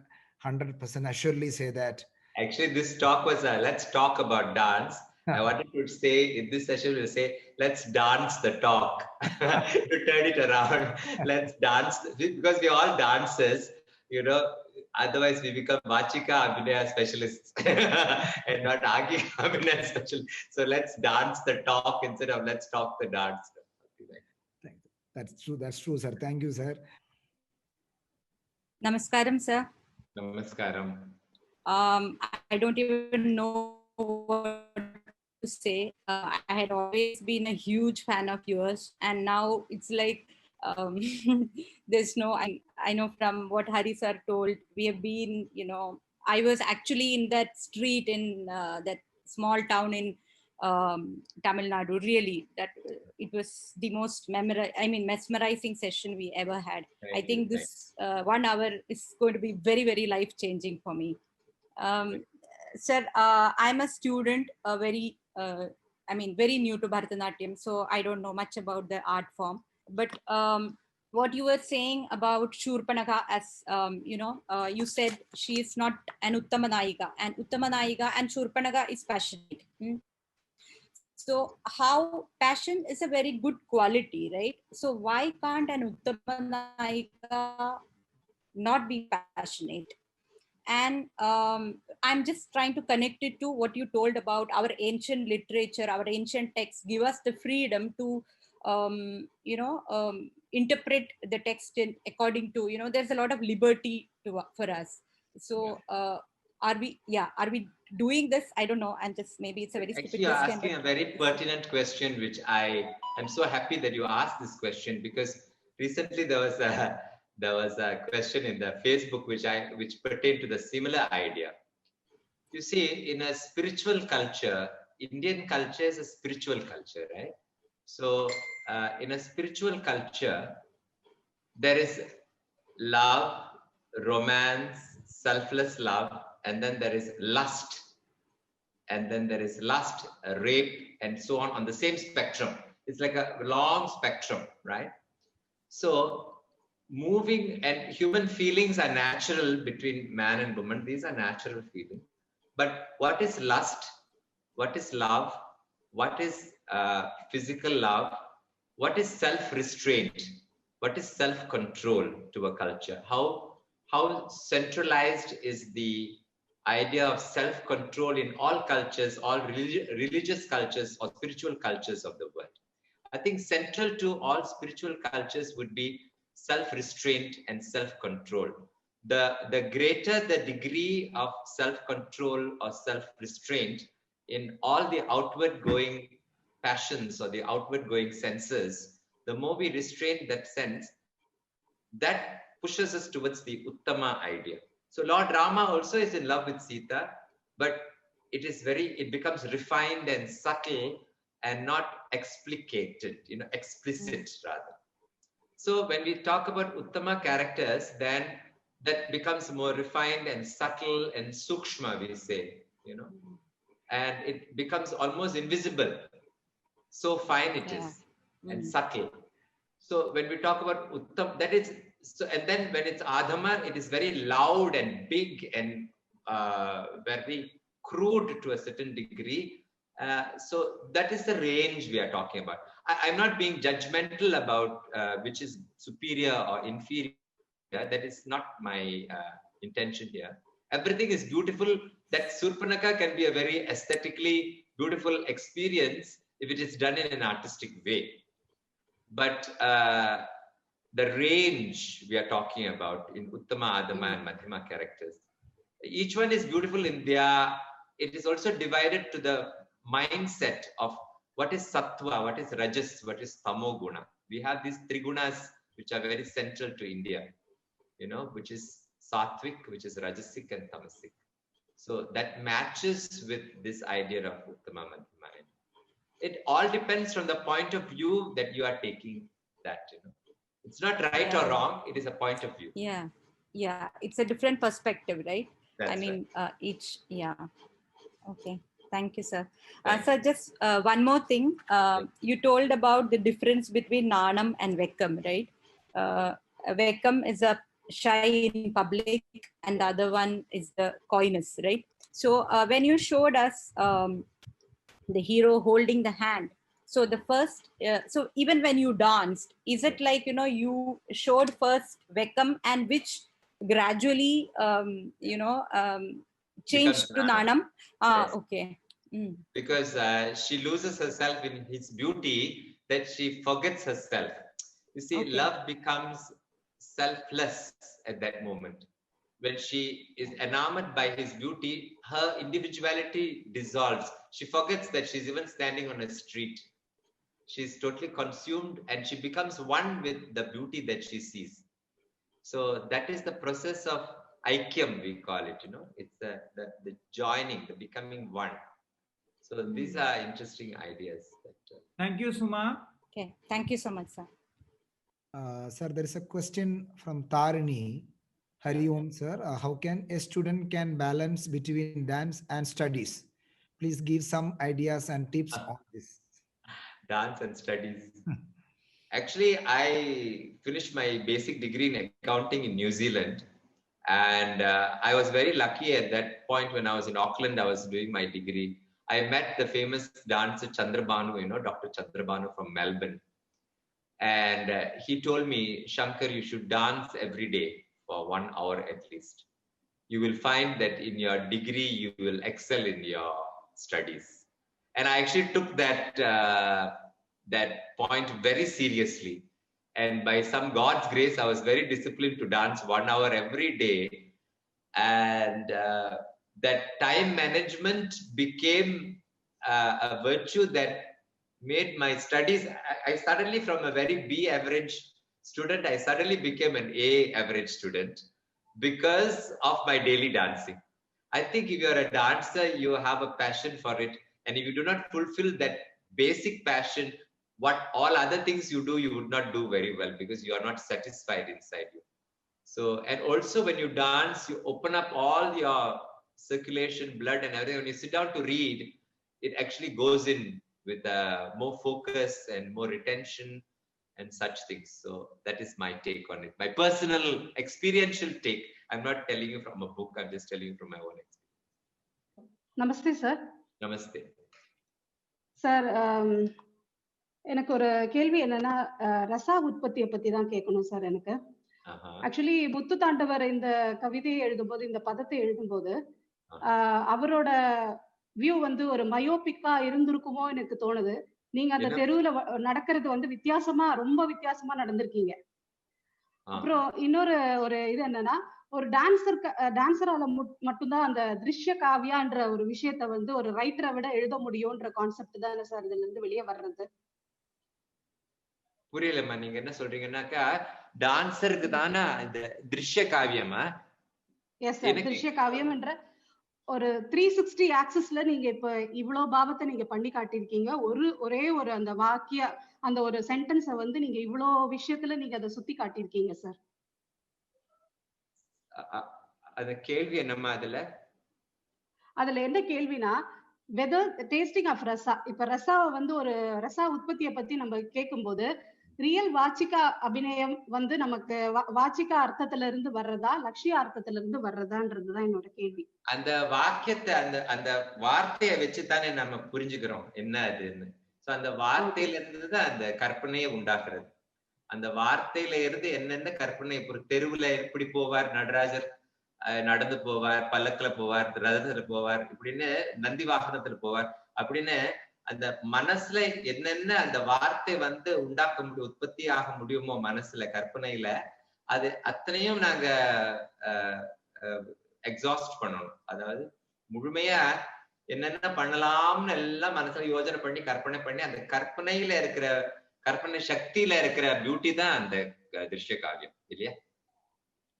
100% assuredly say that. Actually, this talk was let's talk about dance. I wanted to say in this session, we'll say, let's dance the talk to turn it around. Let's dance because we're all dancers, you know. Otherwise, we become Vachika Abhinaya specialists and not Agika Abhinaya specialists. So let's dance the talk instead of let's talk the dance. That's true. That's true, sir. Thank you, sir. Namaskaram, sir. Namaskaram. I don't even know what to say. I had always been a huge fan of yours, and now it's like there's no. I know from what Hari sir told, we have been. I was actually in that street in that small town in Tamil Nadu. Really, that it was the most mesmerizing session we ever had. I think this 1 hour is going to be very, very life changing for me. Sir, I'm a student, very new to Bharatanatyam, so I don't know much about the art form. But what you were saying about Shurpanaka, as you said she is not an Uttama Nayika, and Uttama Nayika and Shurpanaka is passionate. So how passion is a very good quality, right? So why can't an Uttama Nayika not be passionate? And I'm just trying to connect it to what you told about our ancient literature, our ancient texts give us the freedom to interpret the text according to, there's a lot of liberty for us. So are we doing this? I don't know. And just maybe it's a very Actually, stupid you're question. asking a very pertinent question, which I am so happy that you asked this question, because recently there was a question in the Facebook which pertained to the similar idea. You see, in a spiritual culture, Indian culture is a spiritual culture, right? So in a spiritual culture, there is love, romance, selfless love, and then there is lust, and then there is lust, rape, and so on the same spectrum. It's like a long spectrum, right? So moving, and human feelings are natural between man and woman. These are natural feelings. But what is lust? What is love? What is physical love? What is self-restraint? What is self-control to a culture? How centralized is the idea of self-control in all cultures, all religious cultures or spiritual cultures of the world? I think central to all spiritual cultures would be self-restraint and self-control. The greater the degree of self-control or self-restraint in all the outward going passions or the outward going senses, the more we restrain that sense, that pushes us towards the Uttama idea. So Lord Rama also is in love with Sita, but it becomes refined and subtle and not explicated, explicit rather. So when we talk about Uttama characters, then that becomes more refined and subtle and sukshma, we say, and it becomes almost invisible. So fine it is and subtle. So when we talk about Uttam, that is, so, and then when it's Adhama, it is very loud and big and very crude to a certain degree. So that is the range we are talking about. I'm not being judgmental about which is superior or inferior. That is not my intention here. Everything is beautiful. That Surpanaka can be a very aesthetically beautiful experience if it is done in an artistic way. But the range we are talking about in Uttama, Adhama, and Madhyama characters, each one is beautiful in their, it is also divided to the mindset of what is Sattva, what is Rajas, what is Tamoguna. We have these three gunas which are very central to India, which is Sattvic, which is Rajasic and Tamasic. So that matches with this idea of Uttama Madhyamaya. It all depends from the point of view that you are taking that, you know. It's not right or wrong, it is a point of view. Yeah. Yeah. It's a different perspective, right? That's I mean, right. each, yeah. Okay. Thank you, sir. Thank Sir, just one more thing. Yes. You told about the difference between Nanam and Vekkam, right? Vekkam is a shy in public, and the other one is the coyness, right? So when you showed us the hero holding the hand, so the first, so even when you danced, is it like, you know, you showed first Vekkam and which gradually, Becomes changed to Nanam. Nanam? Yes. Okay. Mm. Because she loses herself in his beauty, that she forgets herself. You see, Okay. love becomes selfless at that moment. When she is enamored by his beauty, her individuality dissolves. She forgets that she's even standing on a street. She's totally consumed and she becomes one with the beauty that she sees. So that is the process of aikyam, we call it, you know. It's the joining, the becoming one. So these are interesting ideas. Thank you, Suma. Okay. Thank you so much, sir. Sir, there is a question from Tarini. Hari Om, sir. How can a student can balance between dance and studies? Please give some ideas and tips on this. Dance and studies. Actually, I finished my basic degree in accounting in New Zealand. And I was very lucky at that point when I was in Auckland, I was doing my degree. I met the famous dancer Chandrabanu, you know, Dr. Chandrabanu from Melbourne. And he told me, Shankar, you should dance every day for 1 hour at least. You will find that in your degree, you will excel in your studies. And I actually took that, that point very seriously. And by some God's grace, I was very disciplined to dance 1 hour every day. And that time management became a virtue that made my studies. I suddenly, from a very B average student, I suddenly became an A average student because of my daily dancing. I think if you're a dancer, you have a passion for it. And if you do not fulfill that basic passion, what all other things you do, you would not do very well because you are not satisfied inside you. So, and also when you dance, you open up all your circulation, blood and everything. When you sit down to read, it actually goes in with more focus and more retention and such things. So that is my take on it. My personal experiential take. I'm not telling you from a book. I'm just telling you from my own experience. Namaste, sir. Namaste. Sir, எனக்கு ஒரு கேள்வி என்னன்னா, ரசா உற்பத்தியை பத்தி தான் கேட்கணும் sir. எனக்கு actually முத்து தாண்டவர் இந்த கவிதையை எழுதும்போது, இந்த பதத்தை எழுதும்போது, அவரோட வியூ வந்து ஒரு மயோபிக்கா இருந்திருக்குமோ எனக்கு தோணுது. நீங்க அந்த தெருவுல நடக்கிறது வந்து வித்தியாசமா, ரொம்ப வித்தியாசமா நடந்திருக்கீங்க. அப்புறம் இன்னொரு ஒரு இது என்னன்னா, ஒரு டான்சரால மட்டும்தான் அந்த திருஷ்ய காவியான்ற ஒரு விஷயத்த வந்து ஒரு ரைட்டரை விட எழுத முடியும்ன்ற கான்செப்ட் தானே சார் இதுல இருந்து வெளியே வர்றது? புரியலம்மா, நீங்க என்ன சொல்றீங்கன்னாக்கா டான்சருக்கு தானே இந்த திருஷ்ய காவியமா? எஸ் சார், திருஷ்ய காவியம் என்ற ஒரு 360 ஆக்சிஸ்ல நீங்க இப்ப இவ்வளவு பாவத்தை நீங்க பண்ணி காட்டியிருக்கீங்க. ஒரே ஒரு அந்த வாக்கிய, அந்த ஒரு சென்டென்ஸை வந்து நீங்க இவ்வளவு விஷயத்துல நீங்க அதை சுத்தி காட்டியிருக்கீங்க சார். அந்த கேள்வி என்னம்மா? அதுல என்ன கேள்வினா, வெதர் டேஸ்டிங் ஆஃப் ரசா, இப்ப ரசாவை வந்து ஒரு ரசா உற்பத்தியை பத்தி நம்ம கேட்கும்போது, ரியல் வாச்சிகா அபிநயம் வந்து நமக்கு வாச்சிகா அர்த்தத்துல இருந்து வர்றதா, லட்சிய அர்த்தத்துல இருந்து வர்றதான்றதுதான் என்னோட கேள்வி. அந்த வாக்கியத்தை, அந்த வார்த்தையை வச்சுதானே நம்ம புரிஞ்சுக்கிறோம் என்ன அதுன்னு. சோ அந்த வார்த்தையில இருந்துதான் அந்த கற்பனையை உண்டாக்குறது. அந்த வார்த்தையில இருந்து என்னென்ன கற்பனை, ஒரு தெருவுல எப்படி போவார் நடராஜர், நடந்து போவார், பல்லக்குல போவார், ரதத்துல போவார், இப்படின்னு நந்தி வாகனத்துல போவார், அப்படின்னு அந்த மனசுல என்னென்ன அந்த வார்த்தை வந்து உண்டாக்க முடியும், உற்பத்தி ஆக முடியுமோ மனசுல, கற்பனையில, அது அத்தனையும் நாங்க எக்ஸாஸ்ட் பண்ணணும். அதாவது முழுமையா என்னென்ன பண்ணலாம்னு எல்லாம் மனசுல யோஜனை பண்ணி கற்பனை பண்ணி, அந்த கற்பனையில இருக்கிற, கற்பனை சக்தியில இருக்கிற பியூட்டி தான் அந்த திருஷ்ய காவியம் இல்லையா?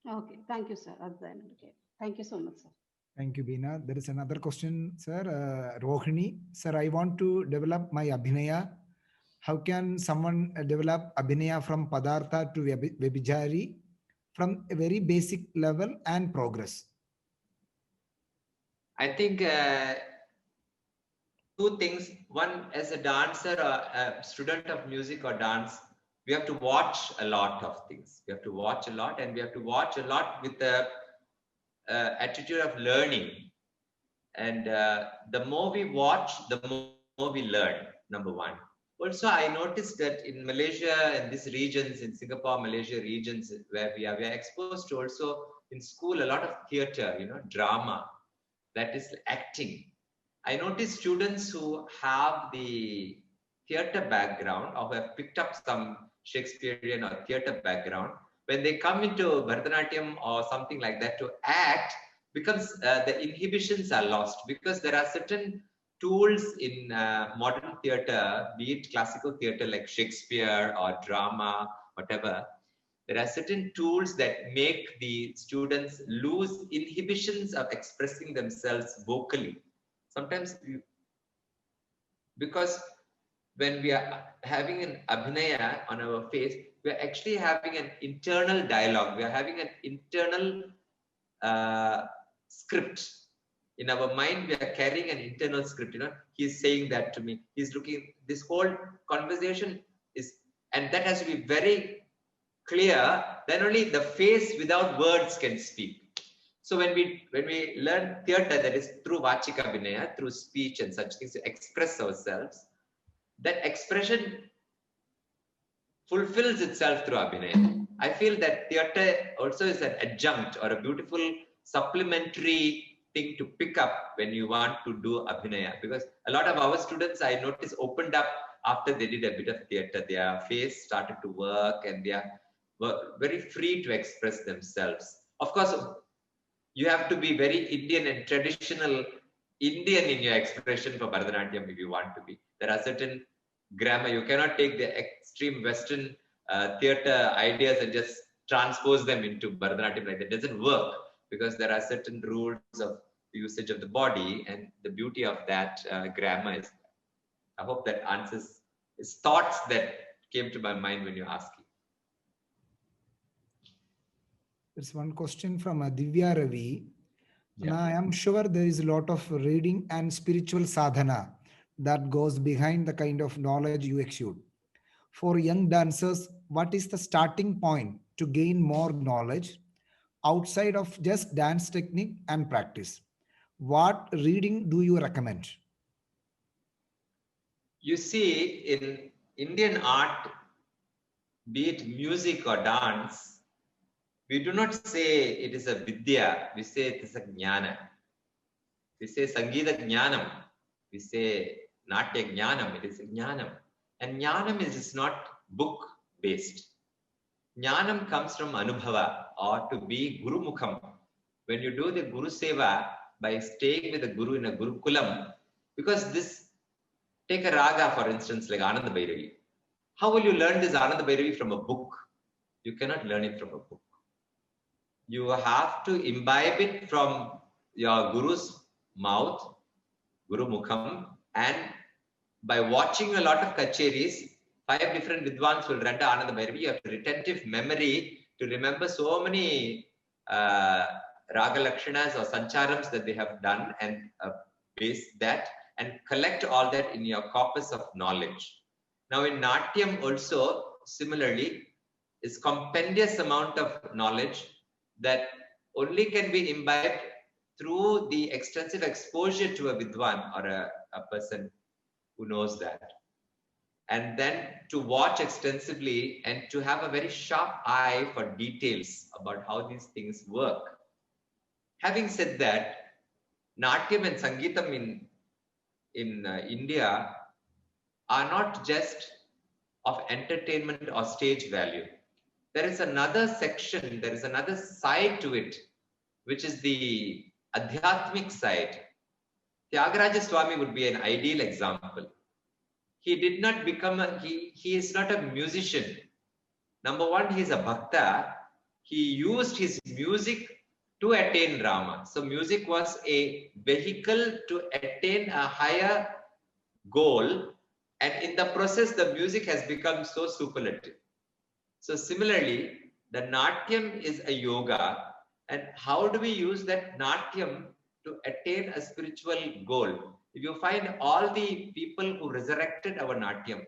Okay, thank you sir. அதுதான் என்னோட கேள்வி. Thank you so much sir. Thank you, Beena. There is another question, sir. Rohini, sir, I want to develop my Abhinaya. How can someone develop Abhinaya from Padartha to Vibhijari from a very basic level and progress? I think two things. One, as a dancer or a student of music or dance, we have to watch a lot of things. We have to watch a lot, and we have to watch a lot with the attitude of learning. And the more we watch, the more we learn, number one. Also, I noticed that in Malaysia and these regions, in Singapore, Malaysia regions where we are exposed to also in school a lot of theater, drama, that is acting. I noticed students who have the theater background or who have picked up some Shakespearean or theater background, when they come into Bharatanatyam or something like that to act, becomes the inhibitions are lost, because there are certain tools in modern theater, be it classical theater like Shakespeare or drama, whatever. There are certain tools that make the students lose inhibitions of expressing themselves vocally. Sometimes, because when we are having an abhinaya on our face, we are actually having an internal dialogue. We are having an internal script. In our mind, we are carrying an internal script. He's saying that to me. He's looking, this whole conversation is, and that has to be very clear. Then only the face without words can speak. So when we learn theatre, that is through Vaakyartaarthabhinaya, through speech and such things, to express ourselves, that expression fulfills itself through abhinaya. I feel that theatre also is an adjunct or a beautiful supplementary thing to pick up when you want to do abhinaya, because a lot of our students, I noticed, opened up after they did a bit of theatre. Their face started to work and they were very free to express themselves. Of course, you have to be very Indian and traditional Indian in your expression for Bharatanatyam if you want to be. There are certain grammar. You cannot take the extreme Western theatre ideas and just transpose them into Bharatanatyam. Like that doesn't work, because there are certain rules of usage of the body, and the beauty of that grammar is. I hope that answers his thoughts that came to my mind when you asked. There's one question from Divya Ravi. Yeah. Now, I am sure there is a lot of reading and spiritual sadhana that goes behind the kind of knowledge you exude. For young dancers, what is the starting point to gain more knowledge outside of just dance technique and practice? What reading do you recommend? You see, in Indian art, be it music or dance, we do not say it is a vidya, we say it is a jnana. We say Sangeeta Jnanam, we say Natya Jnanam, it is a Jnanam. And Jnanam is not book based. Jnanam comes from Anubhava, or to be Guru Mukham. When you do the Guru Seva by staying with the Guru in a Gurukulam, because this, take a raga for instance, like Ananda Bhairavi. How will you learn this Ananda Bhairavi from a book? You cannot learn it from a book. You have to imbibe it from your Guru's mouth, Guru Mukham, and by watching a lot of kacheris, 5 different vidwans will render Ananda Bhairavi. You have retentive memory to remember so many raga lakshanas or sancharams that they have done, and base that and collect all that in your corpus of knowledge. Now in Natyam also, similarly, is compendious amount of knowledge that only can be imbibed through the extensive exposure to a vidwan or a person who knows that. And then to watch extensively and to have a very sharp eye for details about how these things work. Having said that, Natyam and Sangeetam in India are not just of entertainment or stage value. There is another section, there is another side to it, which is the adhyatmic side. Tyagaraja Swami would be an ideal example. He did not become he is not a musician. Number one, he is a bhakta. He used his music to attain Rama. So music was a vehicle to attain a higher goal, and in the process, the music has become so superlative. So similarly, the Natyam is a yoga, and how do we use that Natyam to attain a spiritual goal? If you find all the people who resurrected our Natyam,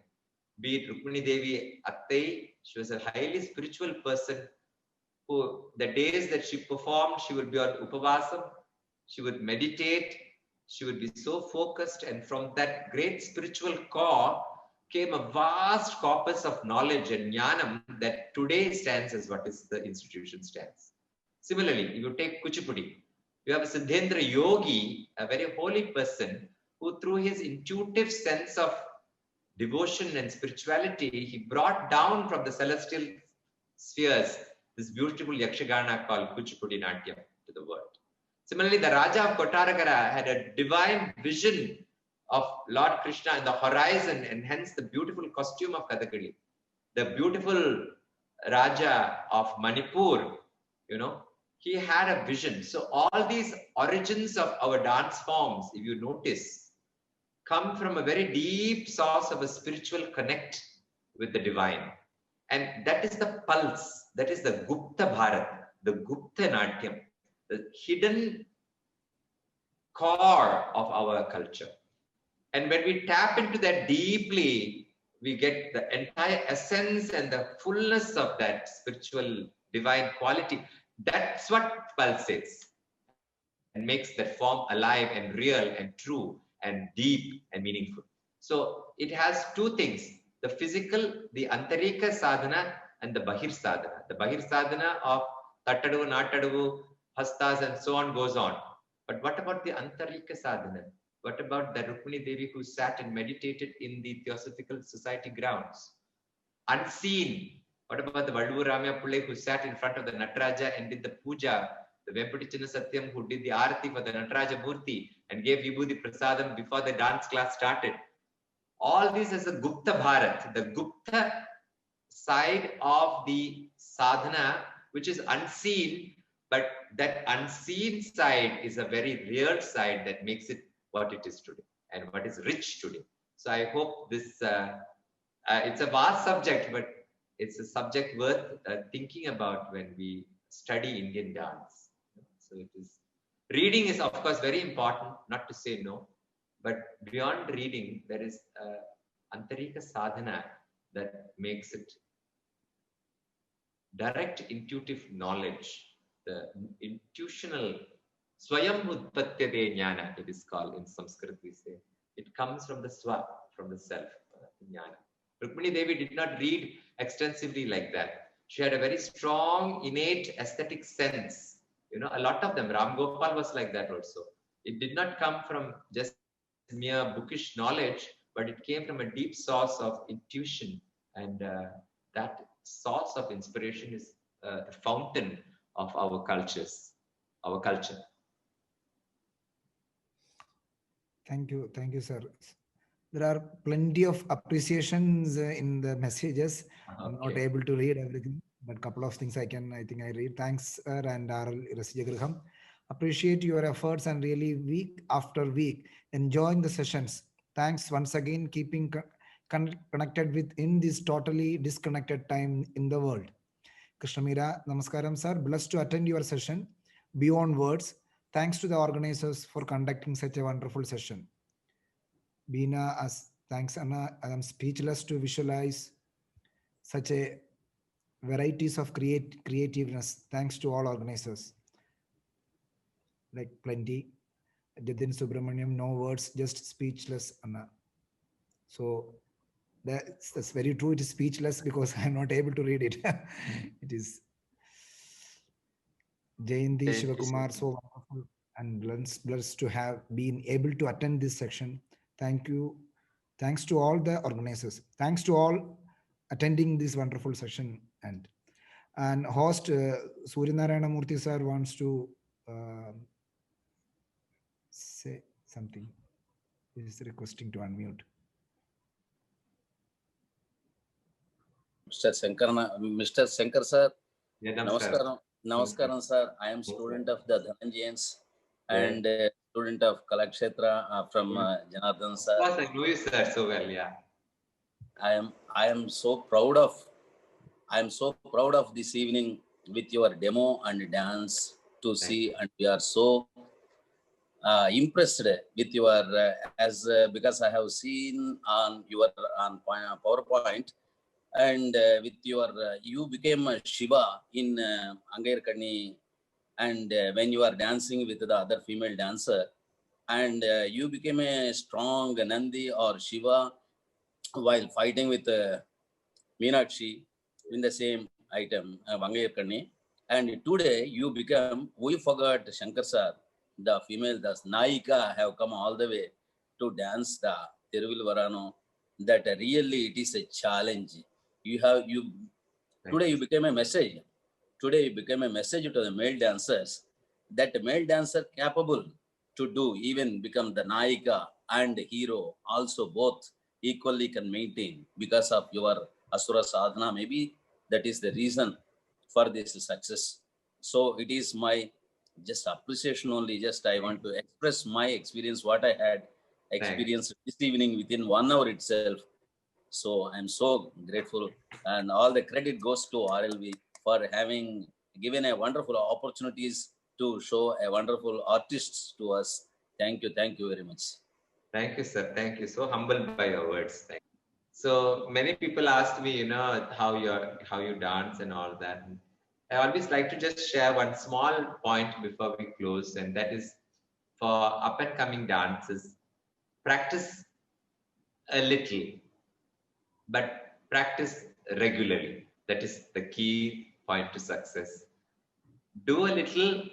be it Rukmini Devi Attai, she was a highly spiritual person who, the days that she performed, she would be on Upavasam, she would meditate, she would be so focused, and from that great spiritual core came a vast corpus of knowledge and jnanam that today stands as what is the institution stands. Similarly, if you take Kuchipudi, you have a Siddhendra yogi, a very holy person, who through his intuitive sense of devotion and spirituality, he brought down from the celestial spheres this beautiful Yakshagana called Kuchipudi Natyam to the world. Similarly, the Raja of Kotaragara had a divine vision of Lord Krishna in the horizon, and hence the beautiful costume of Kathakali. The beautiful Raja of Manipur, you know, he had a vision. So all these origins of our dance forms, if you notice, come from a very deep source of a spiritual connect with the divine. And that is the pulse, that is the Gupta Bharat, the Gupta Natyam, the hidden core of our culture. And when we tap into that deeply, we get the entire essence and the fullness of that spiritual divine quality. That's what pulsates and makes that form alive and real and true and deep and meaningful. So it has two things, the physical, the Antarika sadhana and the Bahir sadhana. The Bahir sadhana of Tattadu, Nattadu, Hastas and so on goes on. But what about the Antarika sadhana? What about the Rukmini Devi who sat and meditated in the Theosophical Society grounds? Unseen. What about the Vallu Ramya Pillai who sat in front of the Nataraja and did the puja? The Vempati Chinna Satyam who did the arati for the Nataraja Murti and gave Vibhuti Prasadam before the dance class started. All this is a Gupta Bharat, the Gupta side of the sadhana, which is unseen, but that unseen side is a very real side that makes it what it is today and what is rich today. So I hope this, it's a vast subject, but it's a subject worth thinking about when we study Indian dance. So it is, reading is of course very important, not to say no, but beyond reading, there is Antarika sadhana that makes it direct intuitive knowledge, the intuitional Swayam Utpatyate Jnana, it is called in Sanskrit, we say. It comes from the Swa, from the self, Jnana. Rukmini Devi did not read extensively like that. She had a very strong, innate aesthetic sense. You know, a lot of them, Ram Gopal was like that also. It did not come from just mere bookish knowledge, but it came from a deep source of intuition. And that source of inspiration is the fountain of our cultures, our culture. Thank you, sir. There are plenty of appreciations in the messages. Okay. I'm not able to read everything, but a couple of things I think I read. Thanks, sir, and Rasikagruham. Appreciate your efforts and really week after week enjoying the sessions. Thanks once again, keeping connected with in this totally disconnected time in the world. Krishnamira, namaskaram, sir. Blessed to attend your session beyond words. Thanks to the organizers for conducting such a wonderful session. Beena, thanks, Anna. I am speechless to visualize such a varieties of creativeness. Thanks to all organizers. Like plenty. Jadin Subramaniam, no words, just speechless, Anna. So that's very true. It is speechless because I'm not able to read it. It is Jayanti Shivakumar, so wonderful and blessed to have been able to attend this section. Thank you. Thanks to all the organizers. Thanks to all attending this wonderful session. And host Suryanarayana Murthy sir wants to say something. He is requesting to unmute. Mr. Shankar sir, Yeah, namaskaram. Namaskaram, sir. I am student of the Dhananjayans and student of Kalakshetra from Janardhan, sir. Of course, I know you, sir, so well, yeah. I am so proud of this evening with your demo and dance to see, and we are so impressed with your because I have seen on your on PowerPoint, and with your you became a Shiva in Angairkani, and when you are dancing with the other female dancer, and you became a strong Nandi or Shiva while fighting with Meenakshi in the same item, Vangayakani. And today you become, we forgot Shankar sir, the female, the Naika have come all the way to dance the Teruvil Vaarano. That really it is a challenge. Today you became a message. Today you became a message to the male dancers that the male dancer capable to do even become the Naika and hero also both equally can maintain because of your Asura Sadhana. Maybe that is the reason for this success. So it is my just appreciation only. Just I want to express my experience, what I had experienced this evening within 1 hour itself. So I'm so grateful, and all the credit goes to RLV for having given a wonderful opportunities to show a wonderful artists to us. Thank you very much. Thank you, sir. Thank you. So humbled by your words. Thank you. So many people asked me, how you dance and all that. And I always like to just share one small point before we close, and that is for up and coming dancers, practice a little, but practice regularly. That is the key point to success. Do a little,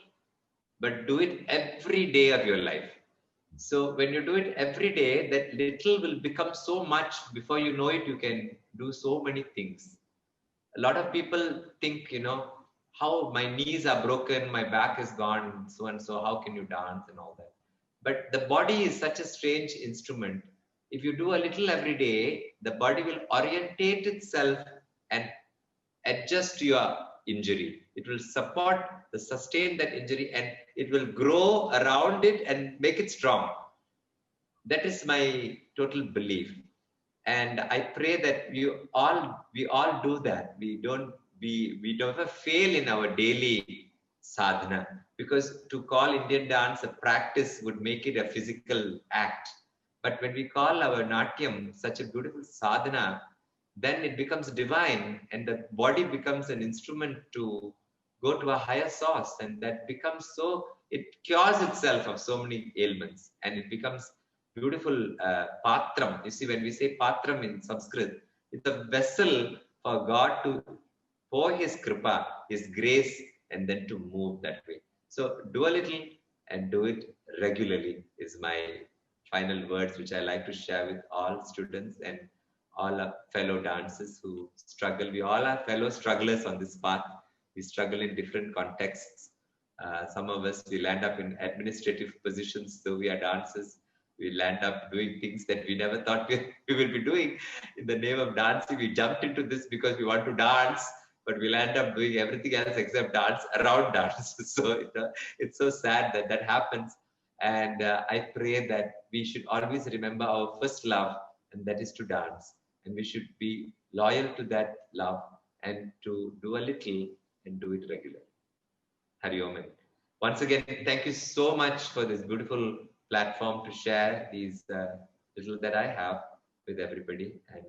but do it every day of your life. So when you do it every day, that little will become so much. Before you know it, you can do so many things. A lot of people think, how my knees are broken, my back is gone, so and so, how can you dance and all that? But the body is such a strange instrument. If you do a little every day, the body will orientate itself and adjust to your injury. It will support the sustain that injury, and it will grow around it and make it strong. That is my total belief. And I pray that we all do that. We don't ever fail in our daily sadhana, because to call Indian dance a practice would make it a physical act. But when we call our natyam such a beautiful sadhana, then it becomes divine, and the body becomes an instrument to go to a higher source, and that becomes so, it cures itself of so many ailments, and it becomes beautiful patram. You see, when we say patram in Sanskrit, it's a vessel for God to pour his kripa, his grace, and then to move that way. So do a little and do it regularly is my final words, which I like to share with all students and all our fellow dancers who struggle. We all are fellow strugglers on this path. We struggle in different contexts. Some of us will land up in administrative positions, so we are dancers. We'll end up doing things that we never thought we will be doing. In the name of dancing, we jumped into this because we want to dance, but we'll end up doing everything else except dance around dance. So it's so sad that that happens. And I pray that we should always remember our first love, and that is to dance. And we should be loyal to that love and to do a little and do it regularly. Hari Om. Once again, thank you so much for this beautiful platform to share these little that I have with everybody, and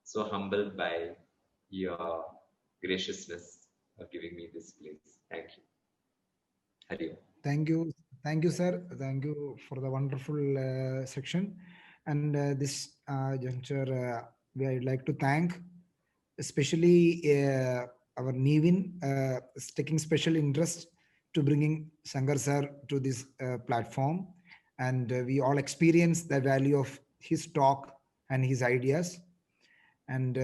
so humbled by your graciousness of giving me this place. Thank you. Hari Om. Thank you, sir. Thank you for the wonderful section. And this juncture, we would like to thank especially our Nevin is taking special interest to bringing Shankar sir to this platform, and we all experience the value of his talk and his ideas, and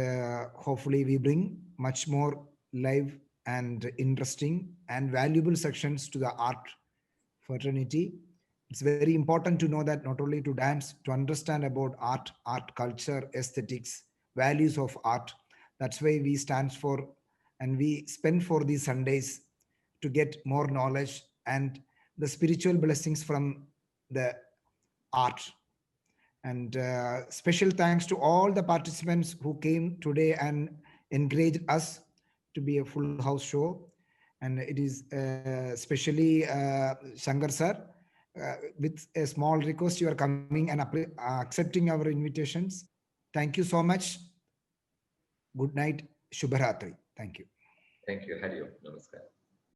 hopefully we bring much more live and interesting and valuable sections to the art fraternity. It's very important to know that not only to dance, to understand about art culture, aesthetics, values of art. That's why we stand for and we spend for these Sundays to get more knowledge and the spiritual blessings from the art. And special thanks to all the participants who came today and encouraged us to be a full house show. And it is especially Shankar sir, with a small request, you are coming and accepting our invitations. Thank you so much. Good night. Shubharatri. Thank you. Thank you. Hari Om. Namaskar.